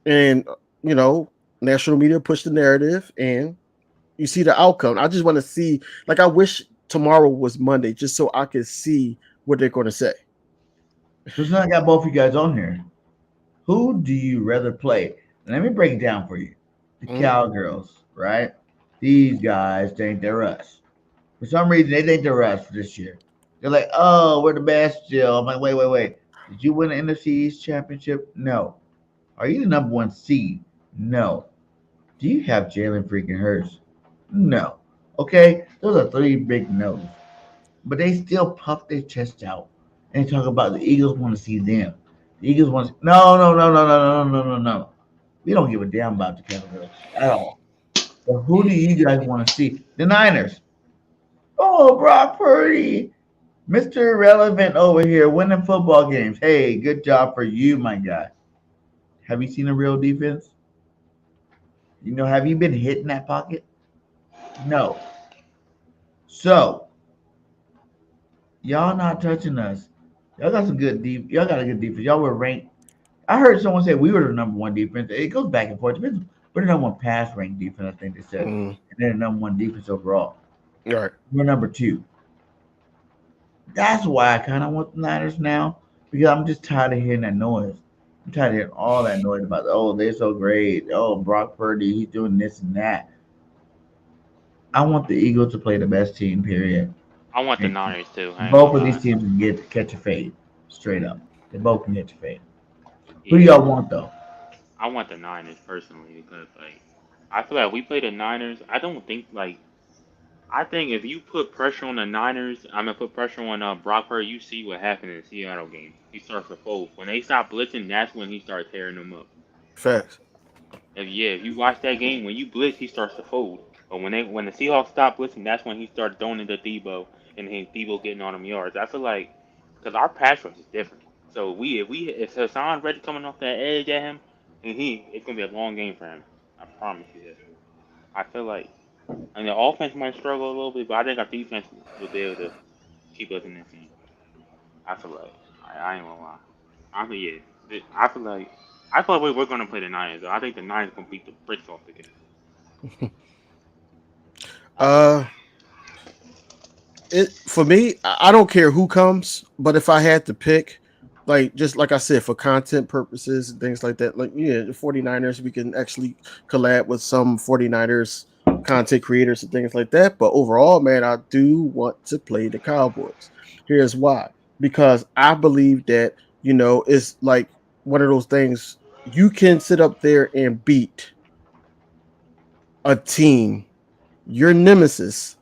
And you know, national media pushed the narrative, and you see the outcome. I just want to see, like, I wish tomorrow was Monday just so I could see what they're going to say. So now I got both of you guys on here. Who do you rather play? And let me break it down for you. The Cowgirls, right? These guys think they're us. For some reason, they think they're us for this year. They're like, oh, we're the best still. I'm like, wait. Did you win the NFC East championship? No. Are you the number 1 seed? No. Do you have Jalen freaking Hurts? No. Okay, those are 3 big no's. But they still puff their chest out and talk about the Eagles want to see them. The Eagles want to no. We don't give a damn about the Cowgirls at all. But who do you guys want to see? The Niners. Oh, Brock Purdy. Mr. Irrelevant over here winning football games. Hey, good job for you, my guy. Have you seen a real defense? You know, have you been hit in that pocket? No. So, y'all not touching us. Y'all got some good deep. Y'all got a good defense. Y'all were ranked. I heard someone say we were the number 1 defense. It goes back and forth. We're the number 1 pass ranked defense, I think they said. And then the number 1 defense overall. All right. We're number 2. That's why I kind of want the Niners now, because I'm just tired of hearing that noise. I'm tired of hearing all that noise about, oh, they're so great. Oh, Brock Purdy, he's doing this and that. I want the Eagles to play the best team, period. I want the Niners too. Both of these teams can catch a fade, straight up. They both can catch a fade. Who do y'all want, though? I want the Niners personally because, like, I feel like we play the Niners. I think if you put pressure on the Niners, I'm gonna put pressure on Brock Purdy. You see what happened in the Seattle game. He starts to fold. When they stop blitzing, that's when he starts tearing them up. Facts. If you watch that game, when you blitz, he starts to fold. But when the Seahawks stop blitzing, that's when he starts throwing into Debo, and then Debo getting on them yards. I feel like because our pass rush is different. So if Hassan Reddick coming off that edge at him, and it's gonna be a long game for him. I promise you this. I feel like. And the offense might struggle a little bit, but I think our defense will be able to keep us in this game. I feel like I ain't gonna lie. I feel like we're gonna play the Niners. Though. I think the Niners gonna beat the bricks off the game. For me, I don't care who comes, but if I had to pick, like just like I said, for content purposes and things like that, like the 49ers, we can actually collab with some 49ers content creators and things like that. But overall, man, I do want to play the Cowboys. Here's why. Because I believe that, it's like one of those things you can sit up there and beat a team, your nemesis,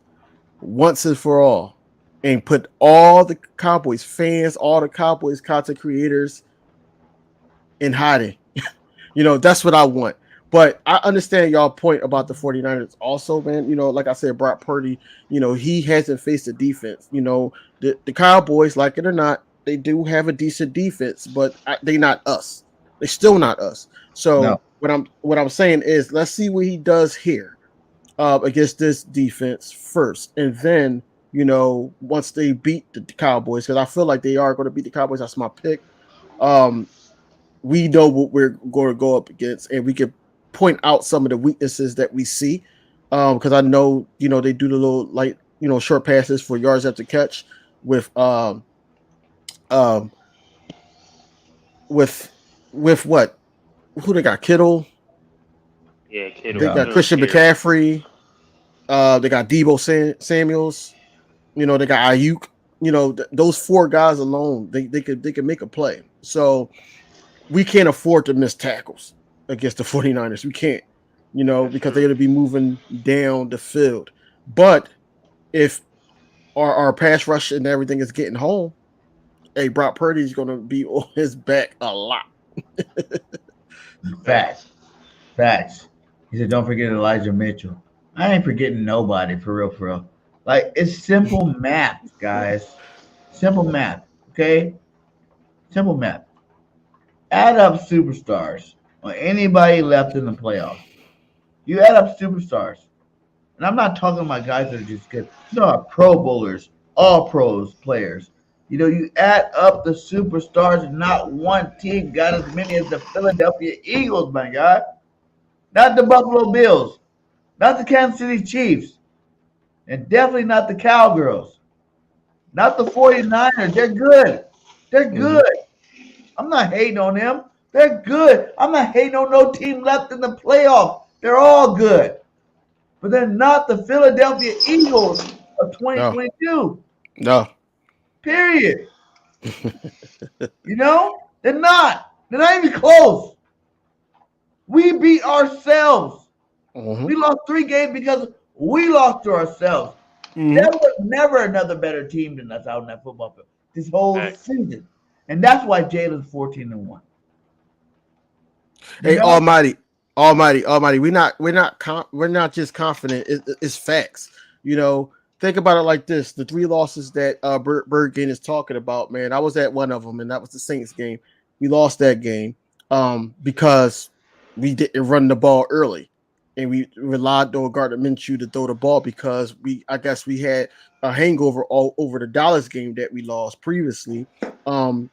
once and for all, and put all the Cowboys fans, all the Cowboys content creators in hiding. That's what I want. But I understand y'all point about the 49ers also, man. Like I said, Brock Purdy, he hasn't faced a defense. The Cowboys, like it or not, they do have a decent defense, but they not us. They're still not us. So no. What I'm saying is, let's see what he does here against this defense first, and then once they beat the Cowboys, because I feel like they are going to beat the Cowboys. That's my pick. We know what we're going to go up against, and we can point out some of the weaknesses that we see, because I know they do the little light short passes for yards after catch with what who they got, Kittle. Yeah, Kittle. They got Christian McCaffrey. They got Debo Samuels. They got Ayuk. Those 4 guys alone, they could make a play. So we can't afford to miss tackles against the 49ers. We can't, because they're going to be moving down the field. But if our pass rush and everything is getting home, hey, Brock Purdy is going to be on his back a lot. Facts. He said, don't forget Elijah Mitchell. I ain't forgetting nobody for real, for real. Like it's simple math, guys. Simple math. Okay, simple math. Add up superstars or anybody left in the playoffs. You add up superstars, and I'm not talking about guys that are just good. You know, Pro Bowlers, all pros players. You know, you add up the superstars, and not one team got as many as the Philadelphia Eagles, my God. Not the Buffalo Bills, not the Kansas City Chiefs, and definitely not the Cowgirls, not the 49ers. They're good. They're Mhm. good. I'm not hating on them. They're good. I'm not hating on no team left in the playoff. They're all good. But they're not the Philadelphia Eagles of No, 2022. no. Period. You know? They're not. They're not even close. We beat ourselves. Mhm. We lost 3 games because we lost to ourselves. There Mhm. was never another better team than us out in that football field this whole Facts. season. And that's why Jalen's 14-1. You Hey, know? Almighty. We're not just confident. It's facts. You know, think about it like this: the 3 losses that Bergen is talking about, man. I was at one of them, and that was the Saints game. We lost that game because we didn't run the ball early, and we relied on Gardner Minshew to throw the ball because I guess we had a hangover all over the Dallas game that we lost previously, um,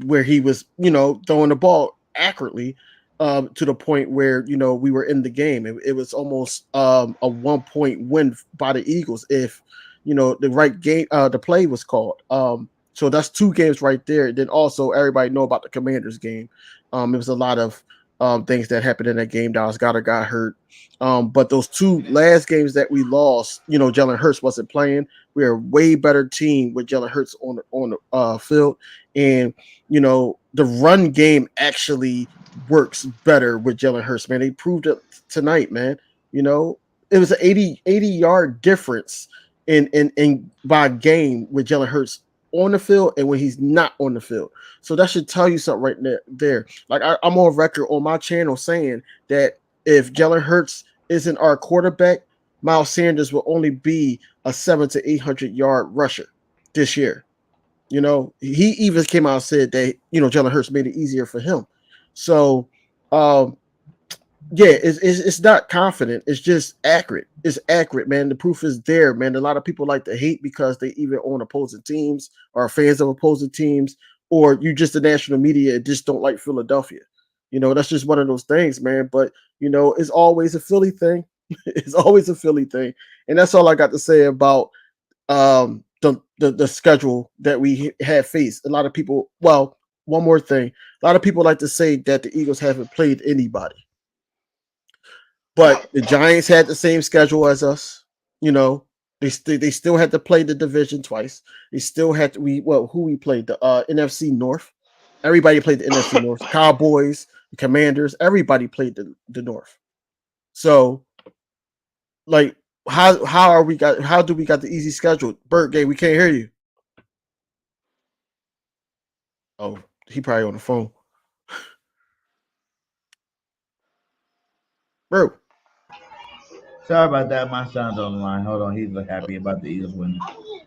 where he was, throwing the ball accurately to the point where we were in the game. It was almost a 1 point win by the Eagles if the right game the play was called. So that's 2 games right there. Then also everybody know about the Commanders game. It was a lot of things that happened in that game. Dallas Goedert got hurt. But those 2 last games that we lost, Jalen Hurts wasn't playing. We are a way better team with Jalen Hurts on the field, and the run game actually works better with Jalen Hurts, man. They proved it tonight, man. It was an 80 yard difference in by game with Jalen Hurts on the field and when he's not on the field. So that should tell you something right there. Like I'm on record on my channel saying that if Jalen Hurts isn't our quarterback, Miles Sanders will only be a 700 to 800 yard rusher this year. He even came out and said that Jalen Hurts made it easier for him. So, yeah, it's not confident. It's just accurate. It's accurate, man. The proof is there, man. A lot of people like to hate because they either own opposing teams or are fans of opposing teams, or you just the national media and just don't like Philadelphia. That's just one of those things, man. But it's always a Philly thing. It's always a Philly thing, and that's all I got to say about the schedule that we have faced. A lot of people. Well, one more thing. A lot of people like to say that the Eagles haven't played anybody. But the Giants had the same schedule as us. They still had to play the division twice. They still had to who we played the NFC North. Everybody played the NFC North. Cowboys, the Commanders, everybody played the North. So like how do we got the easy schedule? Bert Gay, we can't hear you. Oh, he probably on the phone. Bro. Sorry about that. My son's on the line. Hold on. He's happy about the Eagles winning.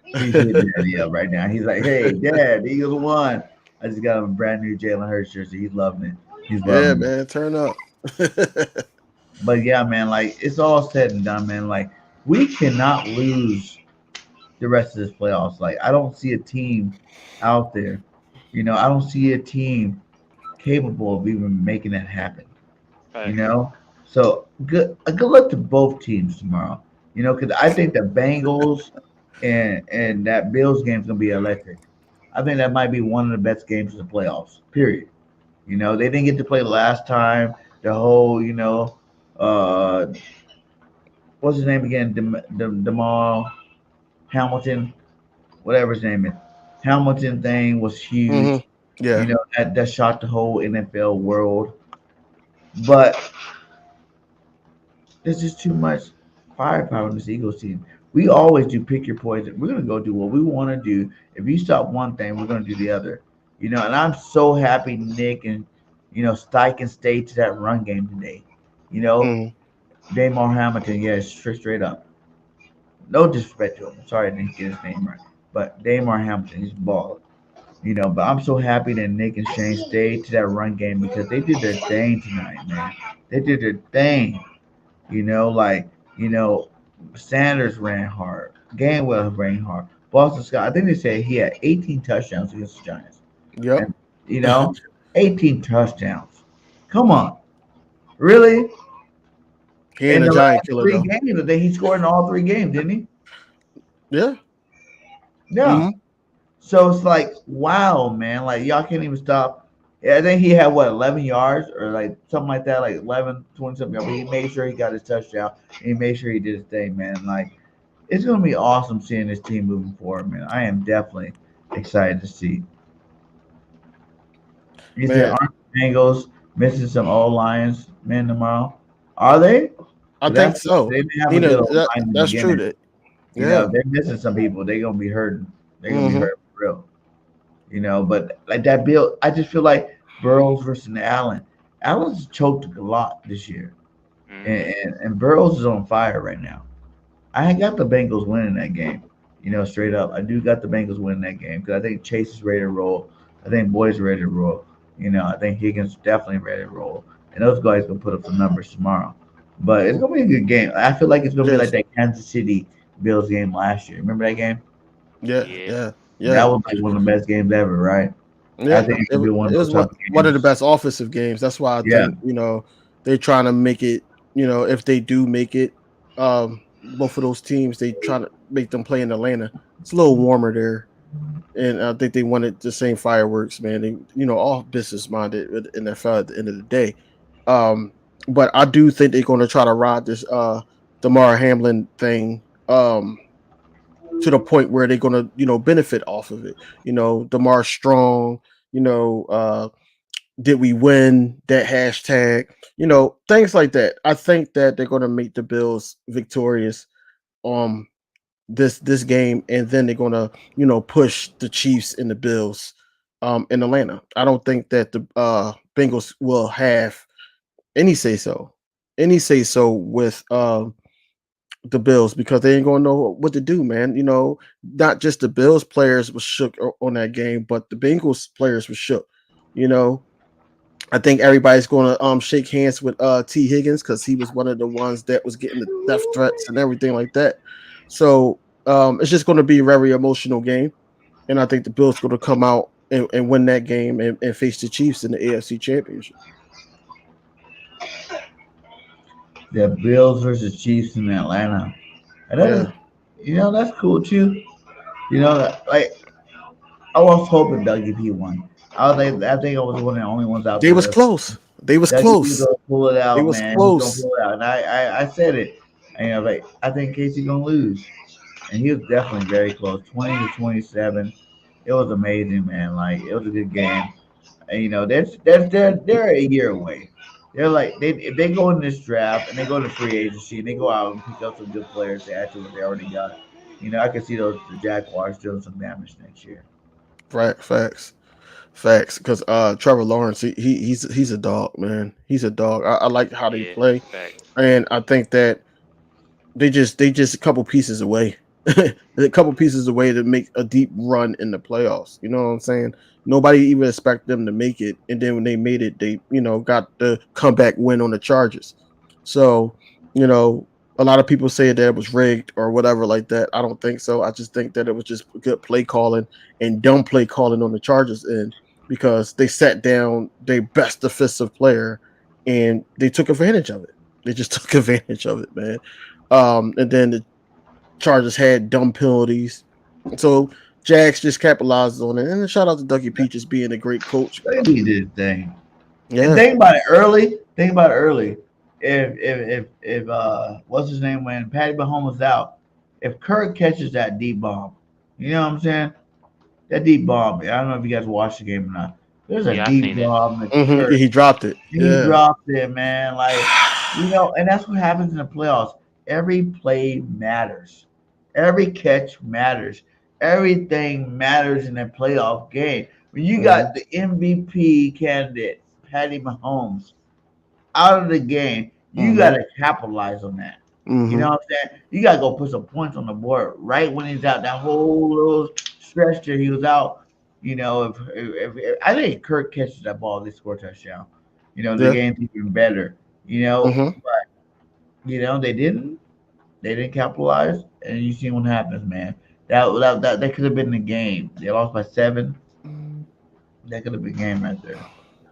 He's hitting daddy up right now. He's like, hey, Dad, the Eagles won. I just got him a brand new Jalen Hurts jersey. He's loving it. He's loving it. Man, turn up. But yeah, man, like it's all said and done, man. Like we cannot lose the rest of this playoffs. Like I don't see a team out there. I don't see a team capable of even making that happen. Facts. So good luck to both teams tomorrow. Because I think the Bengals and that Bills game is gonna be electric. I think that might be one of the best games of the playoffs. Period. They didn't get to play last time. The whole, what's his name again? Jamal Hamilton, whatever his name is. Hamilton thing was huge. Mm-hmm. Yeah. That shocked the whole NFL world. But there's just too much firepower in this Eagles team. We always do pick your poison. We're gonna go do what we want to do. If you stop one thing, we're gonna do the other. And I'm so happy Nick and Steichen stayed to that run game today. Mm-hmm. Damar Hamilton, yes, straight up. No disrespect to him. Sorry I didn't get his name right. But Damar Hamilton, he's bald. But I'm so happy that Nick and Shane stayed to that run game because they did their thing tonight, man. They did their thing. Like, Sanders ran hard. Gainwell ran hard. Boston Scott, I think they said he had 18 touchdowns against the Giants. Yep. And, 18 touchdowns. Come on. Really? He ain't In a the giant last killer three though. games, I think he scored in all 3 games, didn't he? Yeah. Yeah. Mhm. So it's like, wow, man. Like, y'all can't even stop. Yeah, I think he had, 11 yards or like something like that, like 11, 20 something yards. But he made sure he got his touchdown. And he made sure he did his thing, man. Like, it's going to be awesome seeing this team moving forward, man. I am definitely excited to see. You said, Man. aren't the Bengals missing some old Lions, man, tomorrow? Are they? I think so. They didn't have You a know, good old line in the that's true. beginning. That They're missing some people. They're gonna be hurting. They're gonna be Mhm. hurt for real. But like that Bill, I just feel like Burrows versus Allen. Allen's choked a lot this year, and Burrows is on fire right now. I ain't got the Bengals winning that game. Straight up, I do got the Bengals winning that game because I think Chase is ready to roll. I think Boyd's ready to roll. I think Higgins definitely ready to roll, and those guys gonna put up some numbers tomorrow. But it's gonna be a good game. I feel like it's gonna be like that Kansas City Bills game last year. Remember that game? Yeah. That was like one of the best games ever, right? Yeah, I think it could be one it of was those one of the games. best offensive games. That's why I Yeah. think they're trying to make it. If they do make it, both of those teams they try to make them play in Atlanta. It's a little warmer there, and I think they wanted the same fireworks, man. They, all business minded with NFL at the end of the day. But I do think they're going to try to ride this Damar Hamlin thing. To the point where they're gonna, benefit off of it. Damar Strong, did we win that hashtag? Things like that. I think that they're gonna make the Bills victorious this game, and then they're gonna, push the Chiefs and the Bills in Atlanta. I don't think that the Bengals will have any say so with the Bills because they ain't gonna know what to do, man. Not just the Bills players was shook on that game, but the Bengals players were shook. I think everybody's gonna shake hands with T. Higgins because he was one of the ones that was getting the death threats and everything like that. So it's just gonna be a very emotional game, and I think the Bills gonna come out and win that game and face the Chiefs in the AFC Championship. The Bills versus Chiefs in Atlanta. And that is, that's cool too. Like I was hoping Dougie P won. I think I was one of the only ones out there. They was close. They was Dougie close. P gonna pull it out, They was man. close. He's gonna pull it out. And I said it. And like I think Casey gonna lose. And he was definitely very close. 20-27. It was amazing, man. Like it was a good game. And they're a year away. They're like if they go in this draft and they go to free agency and they go out and pick up some good players to add to what they already got. I can see the Jaguars doing some damage next year. Right, facts. Because Trevor Lawrence, he's a dog, man. He's a dog. I like how they play, and I think that they just a couple pieces away, a couple pieces away to make a deep run in the playoffs. You know what I'm saying? Nobody even expected them to make it, and then when they made it, they got the comeback win on the Chargers. So a lot of people say that it was rigged or whatever like that. I don't think so. I just think that it was just good play calling and dumb play calling on the Chargers end because they sat down their best defensive player and they took advantage of it. They just took advantage of it, man. And then the Chargers had dumb penalties. So Jags just capitalized on it. And shout out to Dougie P just being a great coach. He did his thing. Yeah. And think about it early. If what's his name when Patty Mahomes was out, if Kirk catches that deep bomb, you know what I'm saying? That deep bomb. I don't know if you guys watched the game or not. There's a deep bomb. Mm-hmm. He dropped it. He dropped it, man. Like and that's what happens in the playoffs. Every play matters. Every catch matters. Everything matters in a playoff game. When you got the MVP candidate, Patty Mahomes, out of the game, You got to capitalize on that. Mhm. You know what I'm saying? You got to go put some points on the board right when he's out. That whole little stretch there, he was out. You know, if I think Kirk catches that ball, they score a touchdown. You know, the Yeah. game's even better. You know, Mhm. but you know they didn't. They didn't capitalize, and you see what happens, man. That could have been the game. They lost by 7. That could have been a game right there.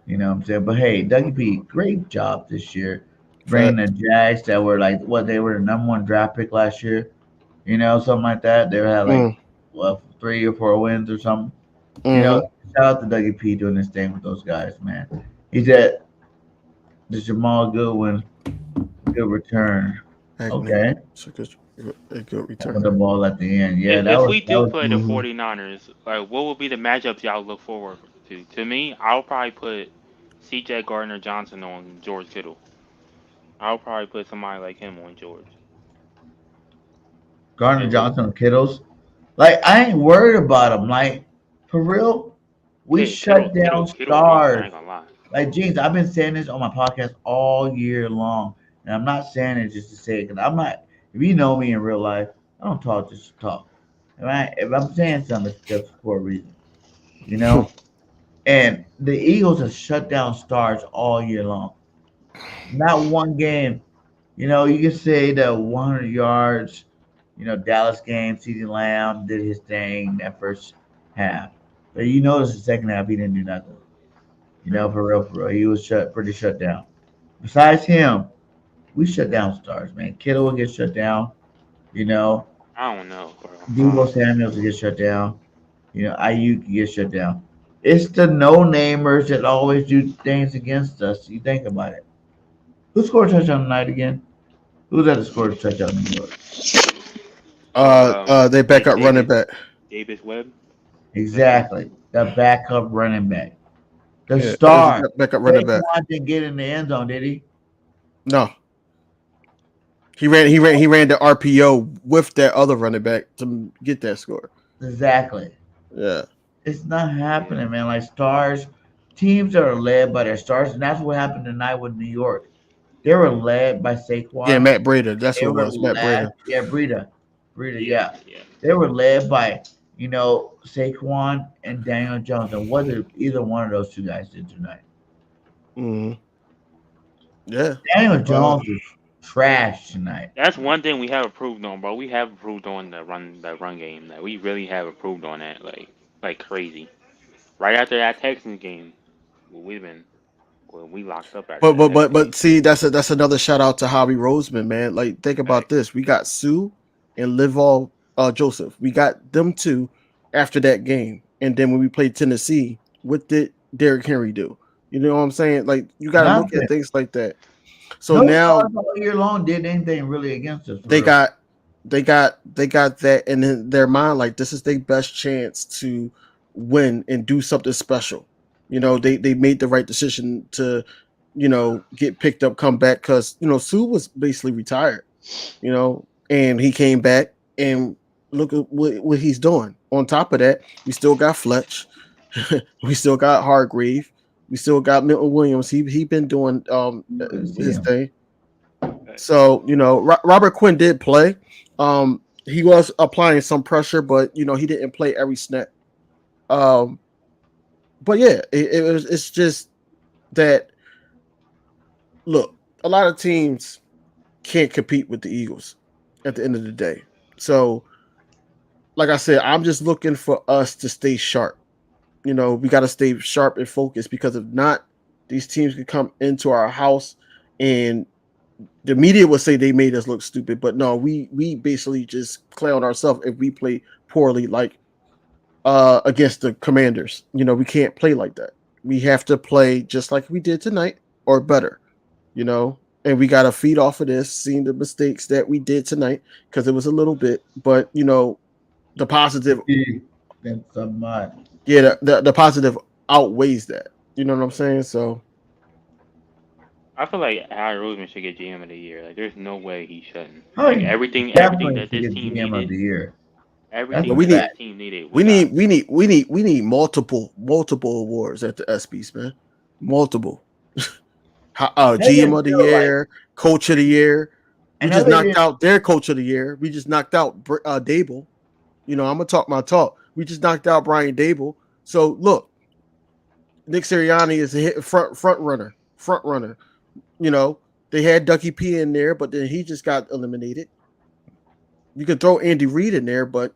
You know what I'm saying? But hey, Dougie P, great job this year. Bringing the Fact. Jags that were like what they were the #1 draft pick last year. You know, something like that. They had like Mm. 3 or 4 wins or something. You Mhm. know, shout out to Dougie P doing this thing with those guys, man. He said the Jamal Goodwin, good return. Hackney. Okay. It's a good With the return. ball at the end. Yeah, If we that do was play the Mhm. 49ers, like what would be the matchups y'all look forward to? To me, I'll probably put C.J. Gardner Johnson on George Kittle. I'll probably put somebody like him on George. Gardner Kittle, Johnson Kittles. Like I ain't worried about him. Like for real, we shut down Kittle beast. I stars. ain't gonna lie. Like jeez, I've been saying this on my podcast all year long, and I'm not saying it just to say it. Cause I'm not. If you know me in real life, I don't talk just to talk. If I'm saying something, it's just for a reason. You know. And the Eagles have shut down stars all year long. Not one game. You know, you can say the 100 yards. You know, Dallas game, CeeDee Lamb did his thing that first half. But you notice the second half, he didn't do nothing. You know, for real. He was pretty shut down. Besides him, we shut down stars, man. Kittle will get shut down. You know, I don't know, bro. Debo Samuels will get shut down. You know, Ayuk can get shut down. It's the no-namers that always do things against us. You think about it. Who scored a touchdown tonight again? Who's that that scored a touchdown in New York? They back up running back. Davis Webb. Exactly. The backup running back. The Yeah, star. backup running back. Saquon didn't get in the end zone, did he? No, he ran the RPO with that other running back to get that score. Exactly. Yeah. It's not happening, man. Like stars, teams that are led by their stars, and that's what happened tonight with New York. They were led by Saquon. Yeah, Matt Breida. That's They who it were was. Matt Breida. Yeah, Breida, yeah. They were led by Saquon and Daniel Jones, and what did either one of those two guys did tonight? Mm-hmm. Yeah, Daniel Jones was trash tonight. That's one thing we have improved on, bro. We have improved on the run game. That we really have improved on that, like crazy. Right after that Texans game, we locked up after that. But see, that's another shout out to Hobby Roseman, man. Like, think about this: we got Sue and Livall Joseph. We got them two after that game, and then when we played Tennessee, what did Derrick Henry do? You know what I'm saying? Like, you got to look at things like that. So now all year long did anything really against us. They got that in their mind, like this is their best chance to win and do something special. You know, they made the right decision to, get picked up, come back, because Sue was basically retired, and he came back and look at what he's doing. On top of that, we still got Fletch, we still got Hargrave, we still got Milton Williams. He been doing his thing. So Robert Quinn did play. He was applying some pressure, but he didn't play every snap. But yeah, it's just that. Look, a lot of teams can't compete with the Eagles at the end of the day. So, like I said, I'm just looking for us to stay sharp. We got to stay sharp and focused, because if not, these teams can come into our house and the media would say they made us look stupid, but no, we basically just clown ourselves if we play poorly, like against the Commanders. We can't play like that. We have to play just like we did tonight or better, and we got to feed off of this, seeing the mistakes that we did tonight, because it was a little bit, but the positive. That's so much. Yeah, the positive outweighs that. You know what I'm saying? So I feel like Harry Roseman should get GM of the year. Like, there's no way he shouldn't. Like, everything that this team needed. Everything that this team needed. We need multiple awards at the ESPYs, man. Multiple. GM of the year, coach of the year. We just knocked out their coach of the year. We just knocked out Dable. I'm gonna talk my talk. We just knocked out Brian Dable. So look, Nick Sirianni is a front runner. They had Ducky P in there, but then he just got eliminated. You could throw Andy Reid in there, but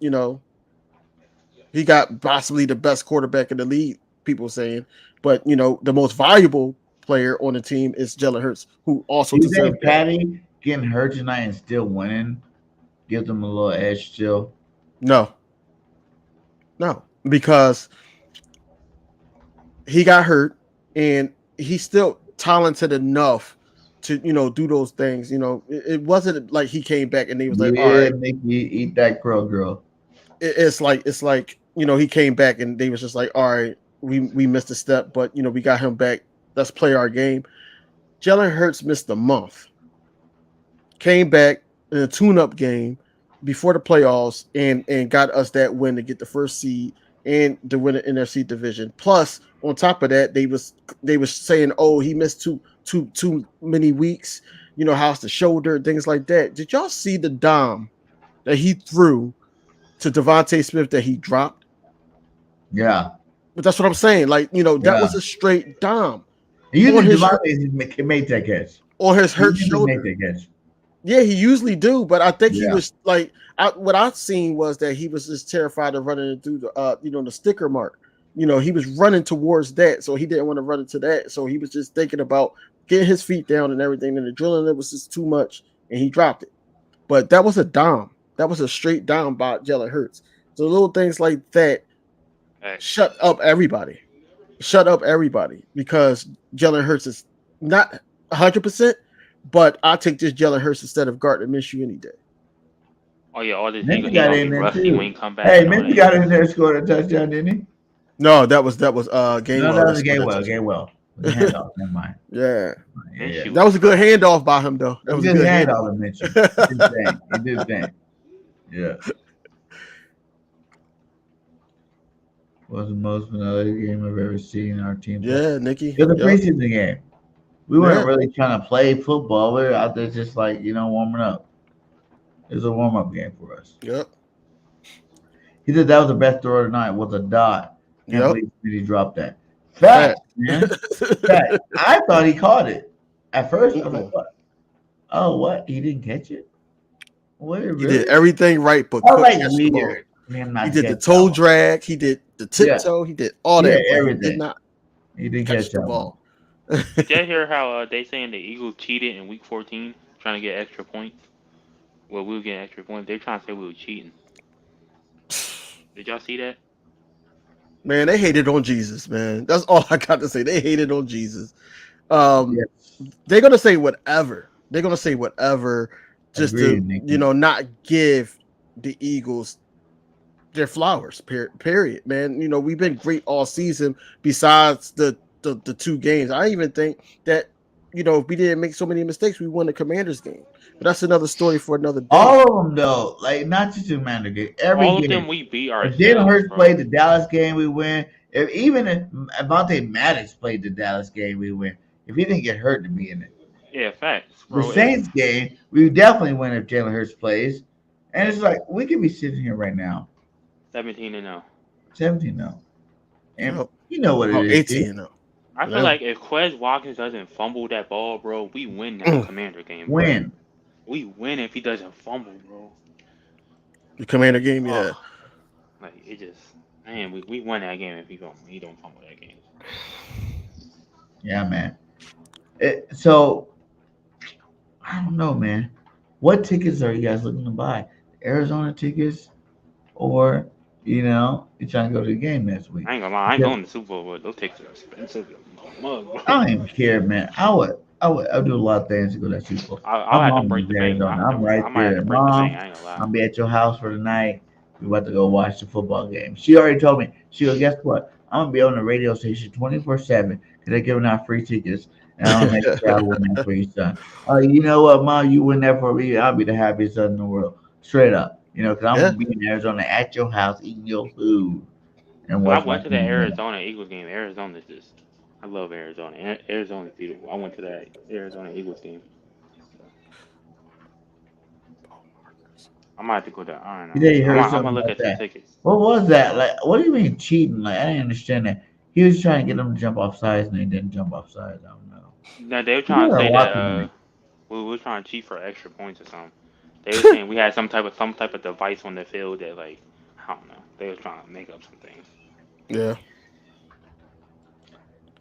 he got possibly the best quarterback in the league, people saying. But the most valuable player on the team is Jalen Hurts, who also deserves Patty getting hurt tonight and still winning gives them a little edge still. No, because he got hurt and he's still talented enough to do those things. It wasn't like he came back and he was like, all right, Nicky, eat that girl. It's like he came back and they was just like, all right, we missed a step, but we got him back. Let's play our game. Jalen Hurts missed a month, came back in a tune-up game before the playoffs and got us that win to get the first seed and to win the NFC division. Plus, on top of that, they was saying, oh, he missed too many weeks. How's the shoulder, things like that. Did y'all see the dime that he threw to Devontae Smith that he dropped? Yeah. But that's what I'm saying. Like, that was a straight dime. Usually Devontae made that catch. On his hurt shoulder. Made that catch. Yeah, he usually do, but I think he was like, what I've seen was that he was just terrified of running through the, the sticker mark. He was running towards that, so he didn't want to run into that. So he was just thinking about getting his feet down and everything, and the drilling was just too much, and he dropped it. But that was a dime. That was a straight down by Jalen Hurts. So little things like that shut up everybody. Shut up everybody because Jalen Hurts is not 100%. But I take this Jalen Hurts instead of Gardner Minshew any day. Oh yeah, all this Minty got in there too. When he come back. Hey, Minty got in there and scored a touchdown, didn't he? No, that was Gainwell. No, that was Gainwell. Handoff, never mind. Yeah. That was a good handoff by him though. That was a good handoff to Minshew. He did his thing. Yeah. Was the most vanilla game I've ever seen in our team. Yeah, Nicky. It was a preseason game. We weren't really trying to play football. We were out there just like, warming up. It was a warm-up game for us. Yep. He said that was the best throw of the night was a dot. Can't believe he dropped that. Fact, man. Fact. I thought he caught it. At first, I was like, what? Oh, what? He didn't catch it? What, really? He did everything right, but weird. He did the toe drag. He did the tiptoe. He did all that. Everything. He didn't catch the ball. Did you hear how they saying the Eagles cheated in Week 14, trying to get extra points? Well, we were getting extra points. They're trying to say we were cheating. Did y'all see that? Man, they hated on Jesus, man. That's all I got to say. They hated on Jesus. They're gonna say whatever. They're gonna say whatever just to not give the Eagles their flowers. Period, man. We've been great all season. Besides the 2 games, I even think that if we didn't make so many mistakes, we won the Commanders game. But that's another story for another day. All of them, though, like not just the Commander game. All of them we beat ourselves. If Jalen Hurts played the Dallas game, we win. If Avonte Maddox played the Dallas game, we win. If he didn't get hurt to be in it. Yeah, facts. Bro, the Saints game, we definitely win if Jalen Hurts plays. And it's like we could be sitting here right now. 17-0. 17-0. And you know what it is. 18-0. I feel like if Quez Watkins doesn't fumble that ball, bro, we win that Commander game. Bro. Win. We win if he doesn't fumble, bro. The Commander game, yeah. Like it just, man, we won that game if he don't fumble that game. Yeah, man. So I don't know, man. What tickets are you guys looking to buy? Arizona tickets, or you're trying to go to the game next week? I ain't gonna lie, I ain't going to the Super Bowl, but those tickets are expensive. I don't even care, man. I'll do a lot of things to go to that Super Bowl. I'll have to break the bank. I'm right there. Mom, I'll be at your house for the night. We're about to go watch the football game. She already told me. She goes, guess what? I'm going to be on the radio station 24/7 because they're giving out free tickets. And I'm going to make sure I win that for your son. You know what, Mom? You win that for me. I'll be the happiest son in the world. Straight up. Because I'm going to be in Arizona at your house eating your food. And I went to the Arizona Eagles game. Arizona's just, I love Arizona. Arizona's beautiful. I went to that Arizona Eagles game. I might have to go there. I don't You know. said you heard I'm something gonna look about at some that. tickets. What was that? Like, what do you mean cheating? Like, I didn't understand that. He was trying to get them to jump off sides and they didn't jump off sides. I don't know. No, they were You trying to are say that watching me. we were trying to cheat for extra points or something. They were saying we had some type of device on the field that like I don't know. They were trying to make up some things. Yeah.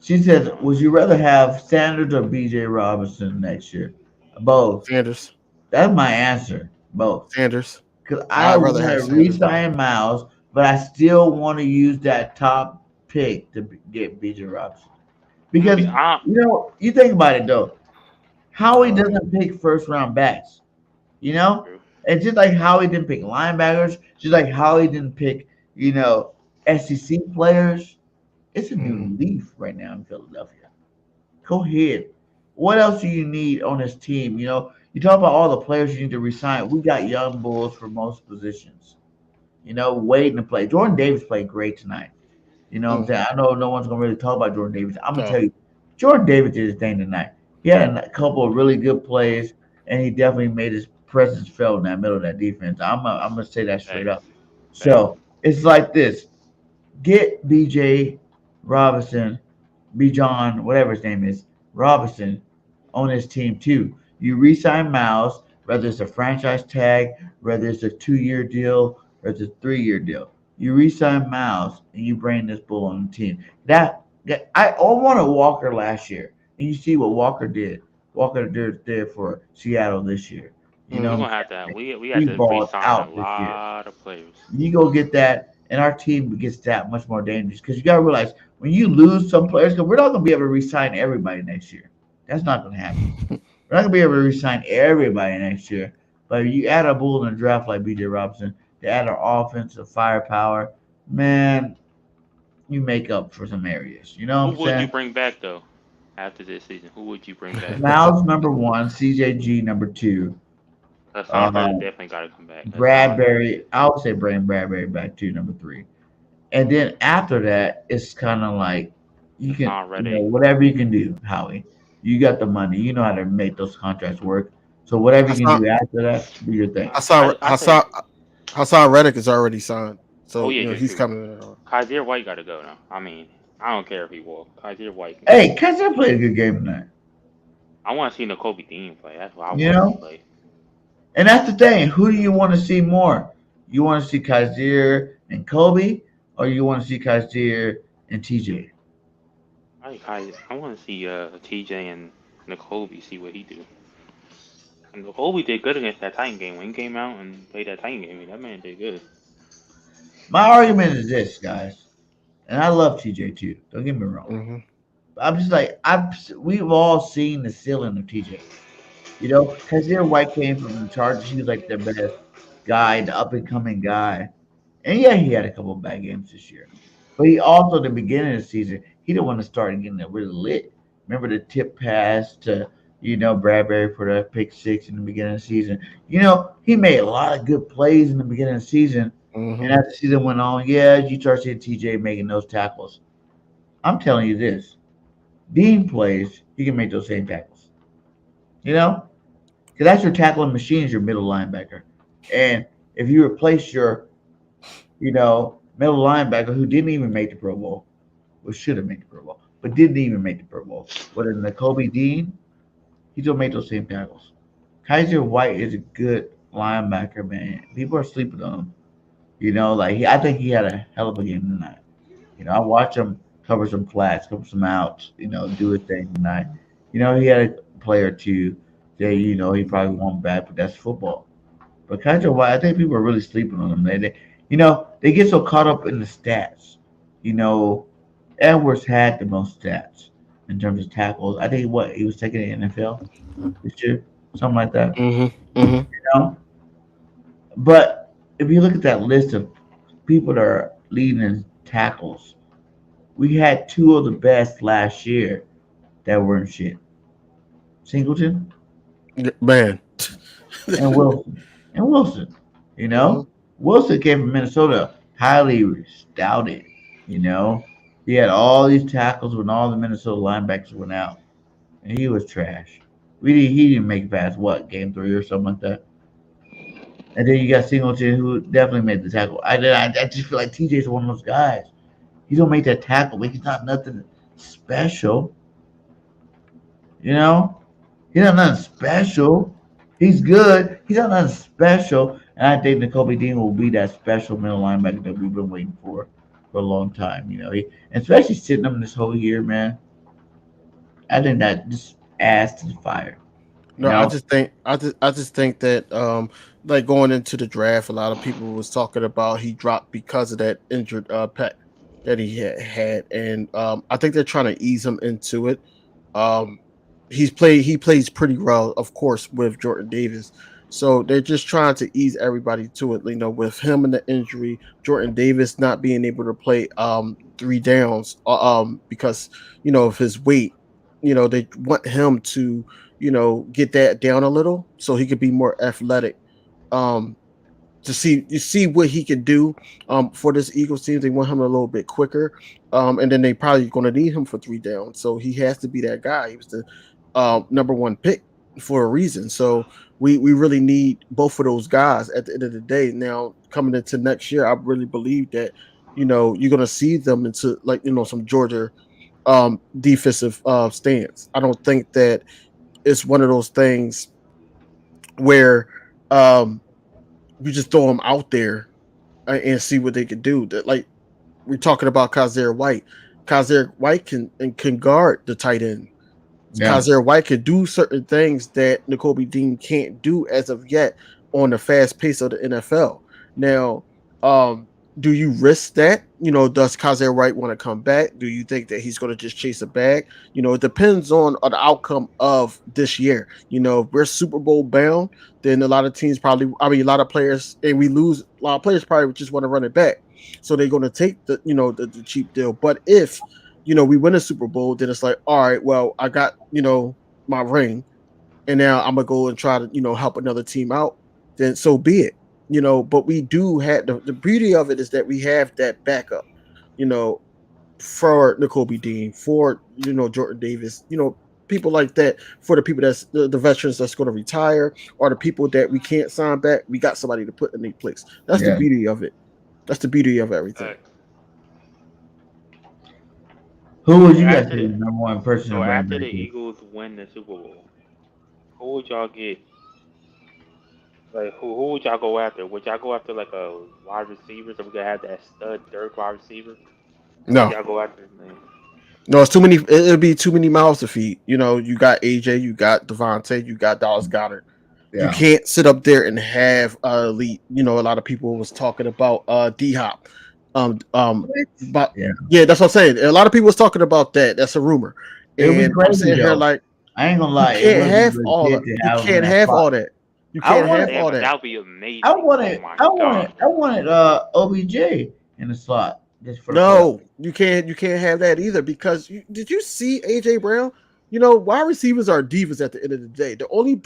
She I said, don't "Would know. you rather have Sanders or B.J. Robinson next year?" Both. Sanders. That's my answer. Both. Sanders. Because I I'd rather want have to Sanders. re-sign Miles, but I still want to use that top pick to get B.J. Robinson. Because you think about it though, Howie doesn't pick first round backs. You know, True. it's just like Howie didn't pick linebackers, just like Howie didn't pick SEC players. It's a new leaf right now in Philadelphia. Go ahead. What else do you need on this team? You talk about all the players you need to resign. We got young bulls for most positions. Waiting to play. Jordan Davis played great tonight. You know what I'm saying? I know no one's gonna really talk about Jordan Davis. I'm gonna No. tell you, Jordan Davis did his thing tonight. He had a couple of really good plays, and he definitely made his presence felt in that middle of that defense. I'm gonna say that straight up. So it's like this: get B.J. Robinson, B. John, whatever his name is, Robinson, on his team too. You re-sign Miles, whether it's a franchise tag, whether it's a 2-year deal, or it's a 3-year deal. You re-sign Miles and you bring this bull on the team. I wanted Walker last year, and you see what Walker did. Walker did for Seattle this year. We're gonna have to. We He have to balled re-sign a out this year. lot of players. You go get that, and our team gets that much more dangerous because you got to realize when you lose some players, because we're not going to be able to re-sign everybody next year. That's not going to happen. We're not going to be able to re-sign everybody next year. But if you add a bull in the draft like B.J. Robinson, to add our offensive firepower, man, you make up for some areas. You know what Who I'm would you saying? bring back though after this season? Who would you bring back? Miles number 1, CJG number 2, Hassan Reddick definitely got to come back. Bradbury. I would say bring Bradbury back to number 3. And then after that, it's kind of like you can, whatever you can do, Howie. You got the money. You know how to make those contracts work. So whatever you can do after that, do your thing. Hassan Reddick is already signed, so he's coming. Kaiser White got to go now. I mean, I don't care if he walks. Kaiser White. Hey, Kaiser played a good game tonight. I want to see Nakobe Dean play. That's what I want to play. And that's the thing. Who do you want to see more? You want to see Kaiser and Kobe, or you want to see Kaiser and TJ? I want to see TJ and Nakobe see what he do. And Nakobe did good against that Titan game when he came out and played that Titan game. That man did good. My argument is this, guys, and I love TJ too. Don't get me wrong. Mm-hmm. I'm just like we've all seen the ceiling of TJ. Kaiser White came from the Chargers. He was like the best guy, the up and coming guy. And yeah, he had a couple of bad games this year. But he also, at the beginning of the season, he didn't want to start getting it really lit. Remember the tip pass to, Bradbury for the pick 6 in the beginning of the season. He made a lot of good plays in the beginning of the season. Mm-hmm. And as the season went on, you start seeing TJ making those tackles. I'm telling you this. Dean plays, he can make those same tackles. Because that's your tackling machine is your middle linebacker. And if you replace your, middle linebacker who didn't even make the Pro Bowl, or should have made the Pro Bowl, but didn't even make the Pro Bowl, but in Nakobe Dean, he's going to make those same tackles. Kaiser White is a good linebacker, man. People are sleeping on him. I think he had a hell of a game tonight. I watched him cover some flats, cover some outs, do his thing tonight. He had a play or two that, he probably won't back, but that's football. But Kaiser White, I think people are really sleeping on him. They get so caught up in the stats. Edwards had the most stats in terms of tackles. I think he was taking the NFL this year, something like that. Mm-hmm. Mm-hmm. But if you look at that list of people that are leading in tackles, we had 2 of the best last year that weren't shit. Singleton, man, and Wilson. Wilson came from Minnesota, highly stouted. He had all these tackles when all the Minnesota linebackers went out, and he was trash. He didn't make it past what game 3 or something like that. And then you got Singleton, who definitely made the tackle. I just feel like TJ's one of those guys. He don't make that tackle, but he's not nothing special. You know, he's not nothing special. He's good. He's not nothing special. And I think N'Kobe Dean will be that special middle linebacker that we've been waiting for a long time. You know, and especially sitting him this whole year, man. I think that just adds to the fire. No, know? I just think that like going into the draft, a lot of people was talking about he dropped because of that injured pec that he had, and I think they're trying to ease him into it. He plays pretty well, of course, with Jordan Davis. So they're just trying to ease everybody to it. You know, with him and the injury, Jordan Davis not being able to play 3 downs because you know of his weight. You know, they want him to get that down a little so he could be more athletic. To see what he can do for this Eagles team. They want him a little bit quicker, and then they probably going to need him for 3 downs. So he has to be that guy. He was the number 1 pick for a reason. So we really need both of those guys at the end of the day. Now coming into next year, I really believe that you're going to see them into some Georgia defensive stance. I don't think that it's one of those things where you just throw them out there and see what they can do. That, like we're talking about Kazir White. Kazir White can guard the tight end. Yeah. Kazir White can do certain things that N'Kobe Dean can't do as of yet on the fast pace of the NFL. Now, do you risk that? Does Kazir White want to come back? Do you think that he's going to just chase a bag? It depends on the outcome of this year. If we're Super Bowl bound, then a lot of teams a lot of players, and we lose, a lot of players probably just want to run it back. So they're going to take the cheap deal. But if, we win a Super Bowl, then it's like, all right, well, I got, my ring, and now I'm going to go and try to, help another team out, then so be it. But we do have the beauty of it is that we have that backup, for N'Kobe Dean, for Jordan Davis, people like that, for the people that's the veterans that's going to retire, or the people that we can't sign back, we got somebody to put in their place. That's the beauty of it. That's the beauty of everything. Who would you guys be the number 1 person? So after the Eagles win the Super Bowl, who would y'all get? Like, who would y'all go after? Would y'all go after like a wide receiver so we could have that stud third wide receiver? No. Y'all go after man. No, it's too many. It'll be too many mouths to feed. You got AJ, you got Devontae, you got Dallas Goedert. Yeah. You can't sit up there and have elite. A lot of people was talking about D-Hop. But yeah, that's what I'm saying. A lot of people was talking about that. That's a rumor. And I'm sitting here like, I ain't gonna lie. You can't have all that. You can't have all that. You can't have all that. That would be amazing. I wanted OBJ in the slot. No, you can't have that either because did you see AJ Brown? Wide receivers are divas at the end of the day. The only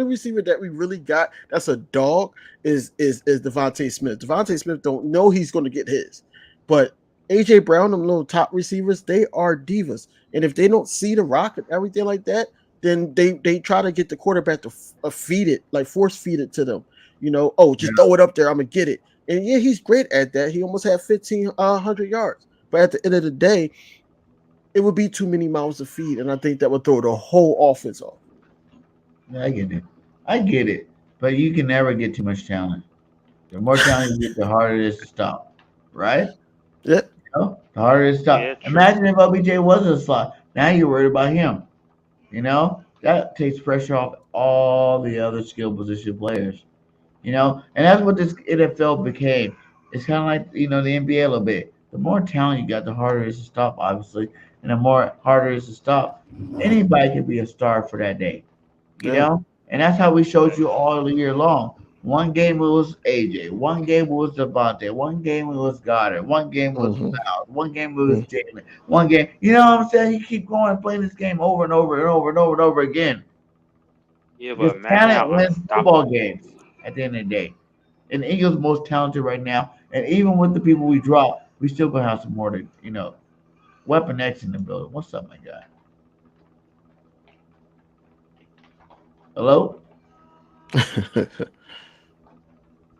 receiver that we really got that's a dog is Devontae Smith. Devontae Smith don't know he's going to get his, but AJ Brown, them little top receivers, they are divas. And if they don't see the rock and everything like that, then they try to get the quarterback to feed it, like force feed it to them. Just throw it up there, I'm gonna get it. And yeah, he's great at that. He almost had 1,500 yards. But at the end of the day, it would be too many mouths to feed, and I think that would throw the whole offense off. Yeah, I get it. But you can never get too much talent. The more talent you get, the harder it is to stop. Right? Yeah. The harder it is to stop. Yeah, imagine if OBJ was a slot. Now you're worried about him. That takes pressure off all the other skill position players. And that's what this NFL became. It's kind of like, the NBA a little bit. The more talent you got, the harder it is to stop, obviously. And the more harder it is to stop. Anybody can be a star for that day. You know? And that's how we showed you all the year long. One game it was AJ. One game it was Devontae. One game it was Goddard. One game it was Styles. One game it was Jalen. One game. You know what I'm saying? You keep going and playing this game over and over and over and over and over again. Yeah, but talent wins football games at the end of the day. And the Eagles most talented right now. And even with the people we drop, we still gonna have some more to Weapon X in the building. What's up, my guy? Hello?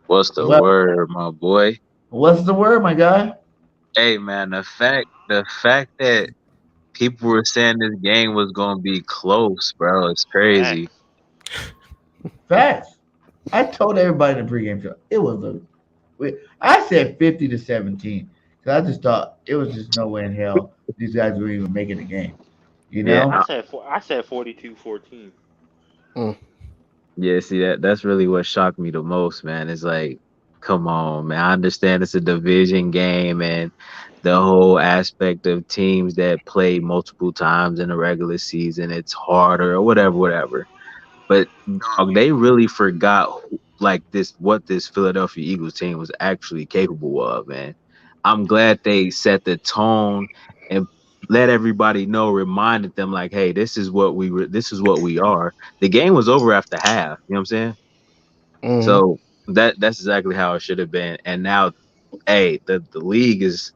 What's the Well, word, my boy? what's the word, my guy? Hey man, the fact that people were saying this game was gonna be close, bro, it's crazy. Facts. Facts. I told everybody in the pregame show it was a. I said 50-17 because I just thought it was just no way in hell these guys were even making the game. You Yeah, know? I said 42-14. yeah. See that's really what shocked me the most, man. It's like, come on, man. I understand it's a division game and the whole aspect of teams that play multiple times in a regular season, it's harder or whatever. But dog, they really forgot like this what this Philadelphia Eagles team was actually capable of, man. I'm glad they set the tone and let everybody know, reminded them like, hey, this is what we are. The game was over after half, you know what I'm saying? Mhm. So that's exactly how it should have been. And now, hey, the league is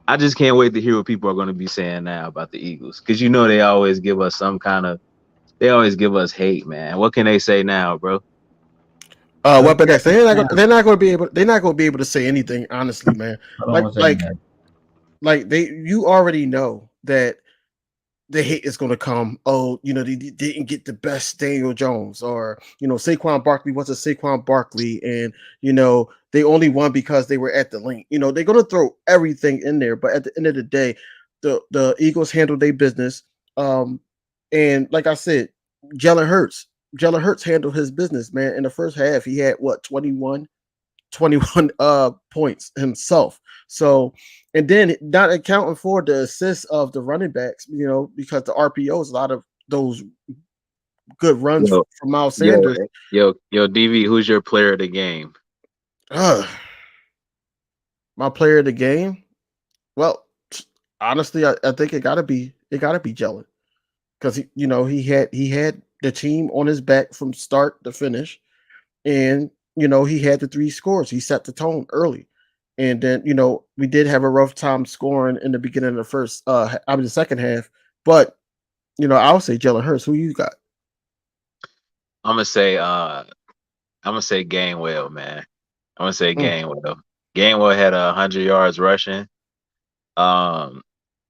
I just can't wait to hear what people are going to be saying now about the Eagles. Cause they always give us they always give us hate, man. What can they say now, bro? But Weapon X. now, They're not going to be able. They're not going to be able to say anything, honestly, man. hold on Like one second, like guys. like you already know that the hate is going to come. Oh, they didn't get the best Daniel Jones, or Saquon Barkley wasn't Saquon Barkley, and they only won because they were at the link. They're going to throw everything in there, but at the end of the day, the Eagles handled their business. And like I said, Jalen Hurts. Jalen Hurts handled his business, man. In the first half, he had what 21 points himself. So, and then not accounting for the assists of the running backs, because the RPOs, a lot of those good runs Yo, from Miles yo, Sanders. yo, DV, who's your player of the game? Uh, my player of the game. Well, honestly, I think it gotta be Jalen, because he had the team on his back from start to finish, and he had the three scores. He set the tone early, and then we did have a rough time scoring in the beginning of the second half. But I'll say Jalen Hurts. Who you got? I'm gonna say Gainwell, man. I'm gonna say Mm. Gainwell. Gainwell had 100 yards rushing. Um,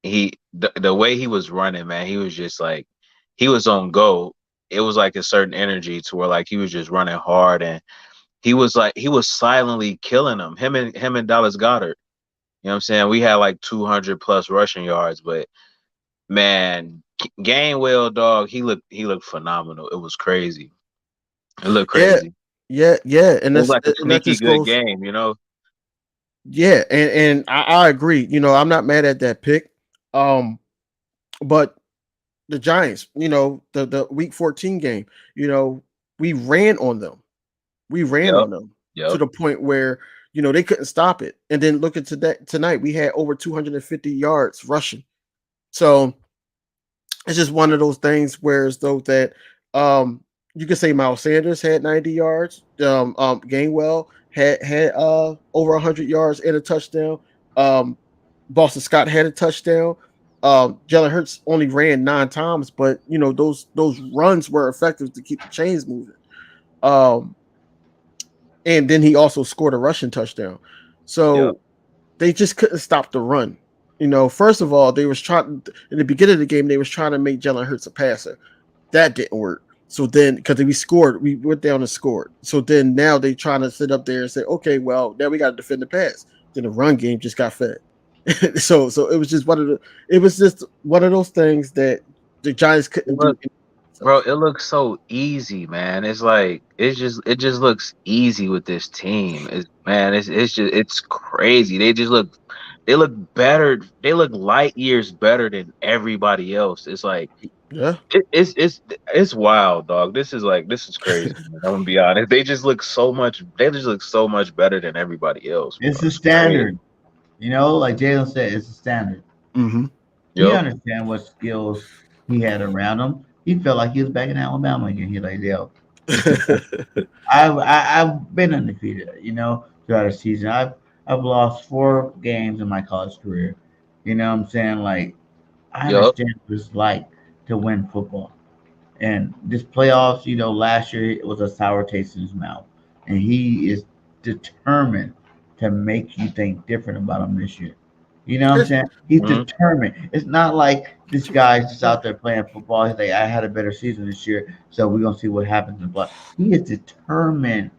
the way he was running, man, he was just like he was on go. It was like a certain energy to where like he was just running hard, and he was silently killing them. Him and Dallas Goddard. You know what I'm saying? We had like 200 plus rushing yards, but man, Gainwell, dog, he looked phenomenal. It was crazy. It looked Yeah, crazy. yeah, and It was that's like a and that sneaky just good goes. game, you know? Yeah, and I agree. I'm not mad at that pick. But the Giants, the Week 14 game, we ran on them. We ran Yep. on them to Yep. the point where they couldn't stop it. And then look at tonight, we had over 250 yards rushing. So it's just one of those things where as though that you could say Miles Sanders had 90 yards. Gainwell had over 100 yards and a touchdown. Um, Boston Scott had a touchdown. Jalen Hurts only ran 9 times, but those runs were effective to keep the chains moving. Um, and then he also scored a rushing touchdown. Yep. So they just couldn't stop the run. First of all, they was trying in the beginning of the game. They was trying to make Jalen Hurts a passer. That didn't work. So then, because we went down and scored. So then now they trying to sit up there and say, okay, well, now we got to defend the pass. Then the run game just got fed. so it was just one of those things that the Giants couldn't do. Look, bro, it looks so easy, man. It's like it just looks easy with this team. It's crazy. They look better. They look light years better than everybody else. It's like Yeah. it's wild, dog. This is crazy, man. I'm gonna be honest. They just look so much better than everybody else, bro. It's the It's crazy. standard. Like Jalen said, it's the standard. Mm-hmm. He Yep. understand what skills he had around him. He felt like he was back in Alabama again. He like, yo, I've been undefeated, throughout the season. I've lost 4 games in my college career. You know what I'm saying? Like I Yup. understand what it's like to win football. And this playoffs, last year it was a sour taste in his mouth. And he is determined to make you think different about him this year. You know what I'm It's- saying? He's Mhm. determined. It's not like this guy's just out there playing football. He's like, I had a better season this year, so we're gonna see what happens in the playoffs. He is determined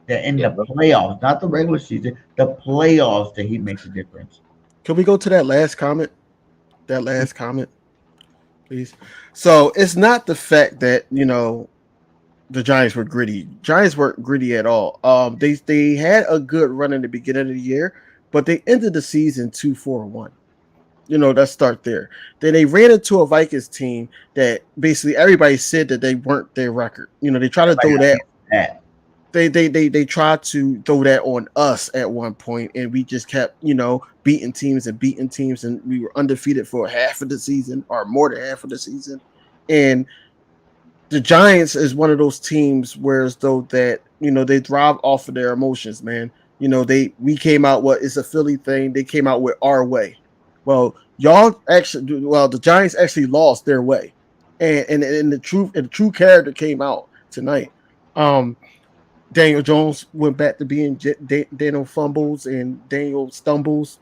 that in the Yep. playoffs, not the regular season, the playoffs, that he makes a difference. Can we go to that last comment? That last comment, please. So it's not the fact that the Giants were gritty. Giants weren't gritty at all. They had a good run in the beginning of the year, but they ended the season 2-4-1. Let's start there. Then they ran into a Vikings team that basically everybody said that they weren't their record. They tried to throw that. That They tried to throw that on us at one point, and we just kept beating teams, and we were undefeated for half of the season or more than half of the season. And the Giants is one of those teams where as though that they thrive off of their emotions, man. We came out it's a Philly thing. They came out with our way. Well, the Giants actually lost their way, and the true character came out tonight. Daniel Jones went back to being Daniel fumbles and Daniel stumbles.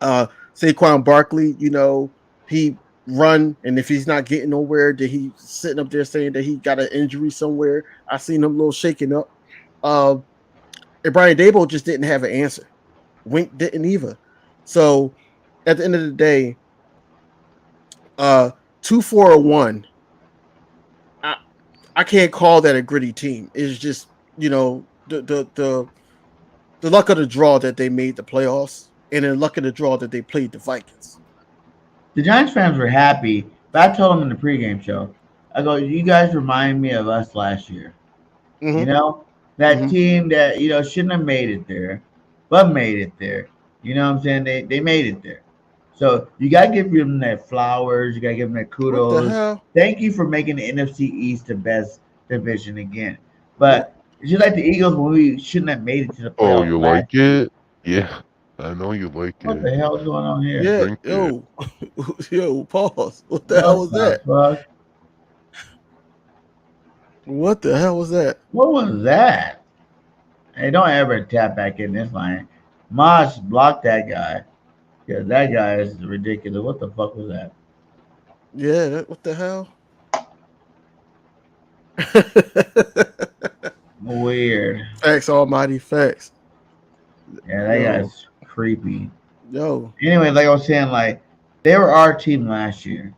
Saquon Barkley, he run, and if he's not getting nowhere, then he's sitting up there saying that he got an injury somewhere. I seen him a little shaken up. And Brian Daboll just didn't have an answer. Wink didn't either. So at the end of the day, 2-4-1. I can't call that a gritty team. It's just the luck of the draw that they made the playoffs, and the luck of the draw that they played the Vikings. the Giants fans were happy, but I told them in the pregame show, I go, you guys remind me of us last year. Mhm. That Mhm. team that shouldn't have made it there, but made it there. You know what I'm saying? They made it there. So you gotta give them that flowers. You gotta give them that What the kudos. hell? Thank you for making the NFC East the best division again. But it's just like the Eagles when we shouldn't have made it to the Oh, playoffs you last like it? Yeah, I know you like What the it. hell is going on here? Yeah, Drink it. yo, pause. What the hell was that? Fuck? What the hell was that? What was that? Hey, don't ever tap back in this line. Mosh, block that guy. Because that guy is ridiculous. What the fuck was that? Yeah, what the hell? Weird. Facts, almighty facts. Yeah, that Yo. guy's creepy. Yo. Anyway, like I was saying, like, they were our team last year.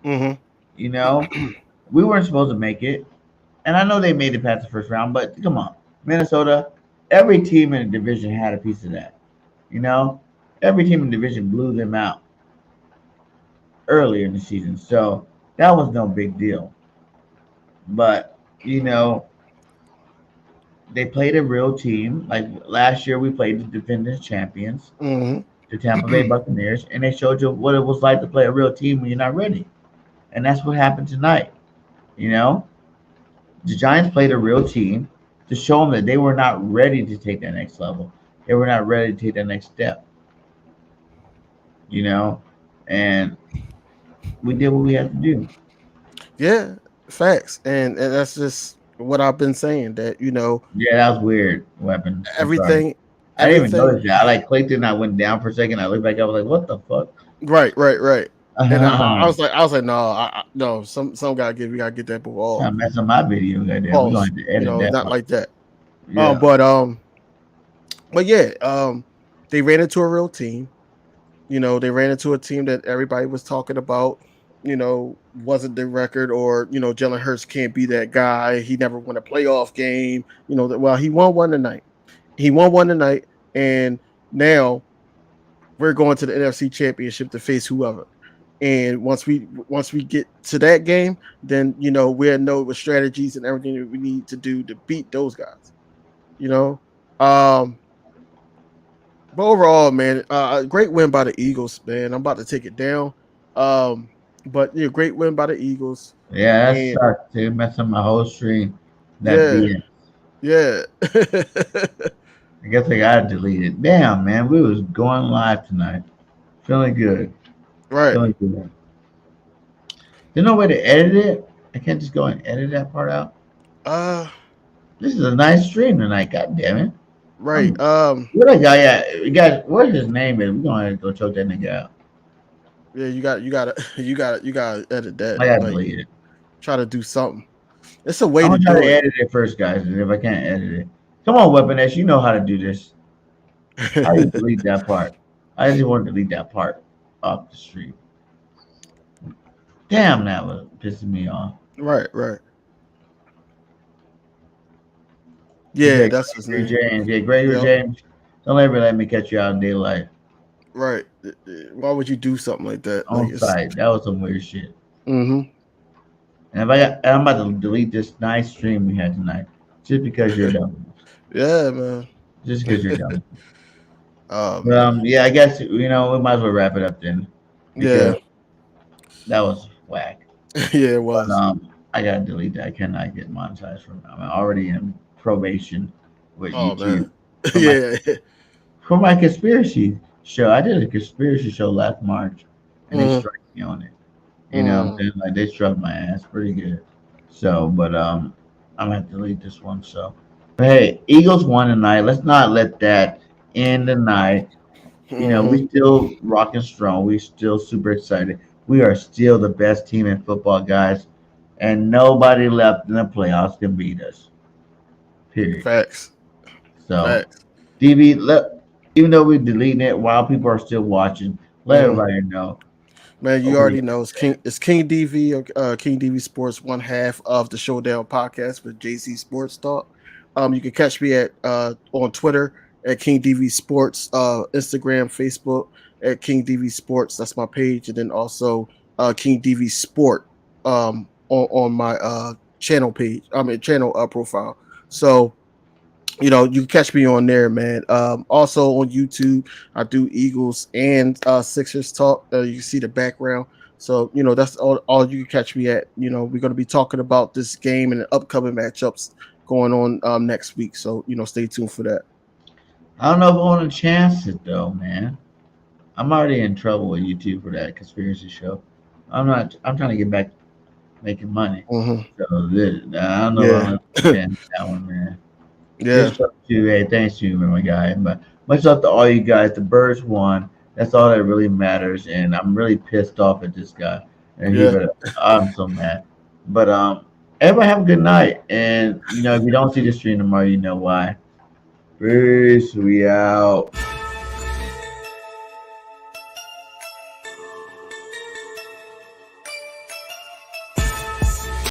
Mm-hmm. We weren't supposed to make it. And I know they made it past the first round, but come on. Minnesota, every team in the division had a piece of that. Every team in the division blew them out earlier in the season. So that was no big deal. But, they played a real team. Like last year, we played the defending champions, Mm-hmm. the Tampa Bay Buccaneers, and they showed you what it was like to play a real team when you're not ready. And that's what happened tonight. The Giants played a real team to show them that they were not ready to take that next level. They were not ready to take that next step. And we did what we had to do. Yeah, facts. And that's just what I've been saying, that Yeah, that was weird. Weapon. I'm sorry. everything I didn't even everything notice that. I clicked it and I went down for a second. I looked back. I was like, "What the fuck?" right. And I was like, no, no, some we gotta get that ball I'm off. messing my video. Goddamn, we're Pause. going to edit that. Not part. like that. Yeah. But yeah, they ran into a real team. They ran into a team that everybody was talking about. Wasn't the record, or Jalen Hurts can't be that guy. He never won a playoff game. Well, he won one tonight. And now we're going to the NFC Championship to face whoever. And once we get to that game, then we'll know what strategies and everything that we need to do to beat those guys. But overall, man, a great win by the Eagles, man. I'm about to take it down. But great win by the Eagles. Yeah, that And- sucked. They messed up my whole stream. That Yeah. BS. I guess I gotta delete it. Damn, man, we was going live tonight. Feeling good. Right. Feeling good. There's no way to edit it. I can't just go and edit that part out. This is a nice stream tonight. God damn it. Right. What that guy at? You guys, what his name is? We're gonna go choke that nigga out. Yeah, you gotta edit that. I gotta like, delete it. Try to do something. It's a way I'm to gonna do try to it. edit it first, guys. And if I can't edit it, come on, Weapon S, you know how to do this. I didn't delete that part. I just want to delete that part off the stream. Damn, that was pissing me off. Right. Yeah, that's his Gregory name. James. Yeah, Gregory Yep. James. Don't ever let me catch you out in daylight. Right. Why would you do something like that? On Like, site. That was some weird shit. Mm-hmm. And I'm about to delete this nice stream we had tonight. Just because you're dumb. Yeah, man. Just because you're dumb. Man. Yeah, I guess we might as well wrap it up then. Yeah. That was whack. Yeah, it was. But, I gotta delete that. I cannot get monetized from I'm already in probation with YouTube. Man. Yeah. For my conspiracy show. I did a conspiracy show last March and they struck me on it. You know what I'm saying? Like they struck my ass pretty good. So, but I'm gonna have to delete this one. So, but hey, Eagles won tonight. Let's not let that end the night. You know, we still rocking strong. We still super excited. We are still the best team in football, guys. And nobody left in the playoffs can beat us. Period. Facts. So, Facts. DB, even though we're deleting it while people are still watching, let everybody know. Man, you already know it's King DV, King DV Sports, one half of the Showdown podcast with JC Sports Talk. You can catch me at on Twitter at King DV Sports, Instagram, Facebook at King DV Sports. That's my page, and then also King DV Sport on my channel page. Channel profile. So you can catch me on there, man. Also on YouTube, I do Eagles and Sixers talk. You can see the background. So that's all you can catch me at. We're going to be talking about this game and the upcoming matchups going on next week. So stay tuned for that. I don't know if I want to chance it though, man. I'm already in trouble with YouTube for that conspiracy show. I'm trying to get back making money. So I don't know if I want to chance that one, man. Yeah. Thanks to you, my guy. But much love to all you guys. The Birds won. That's all that really matters. And I'm really pissed off at this guy. And I'm so mad. But everybody have a good night. And if you don't see the stream tomorrow, you know why. Peace. We out.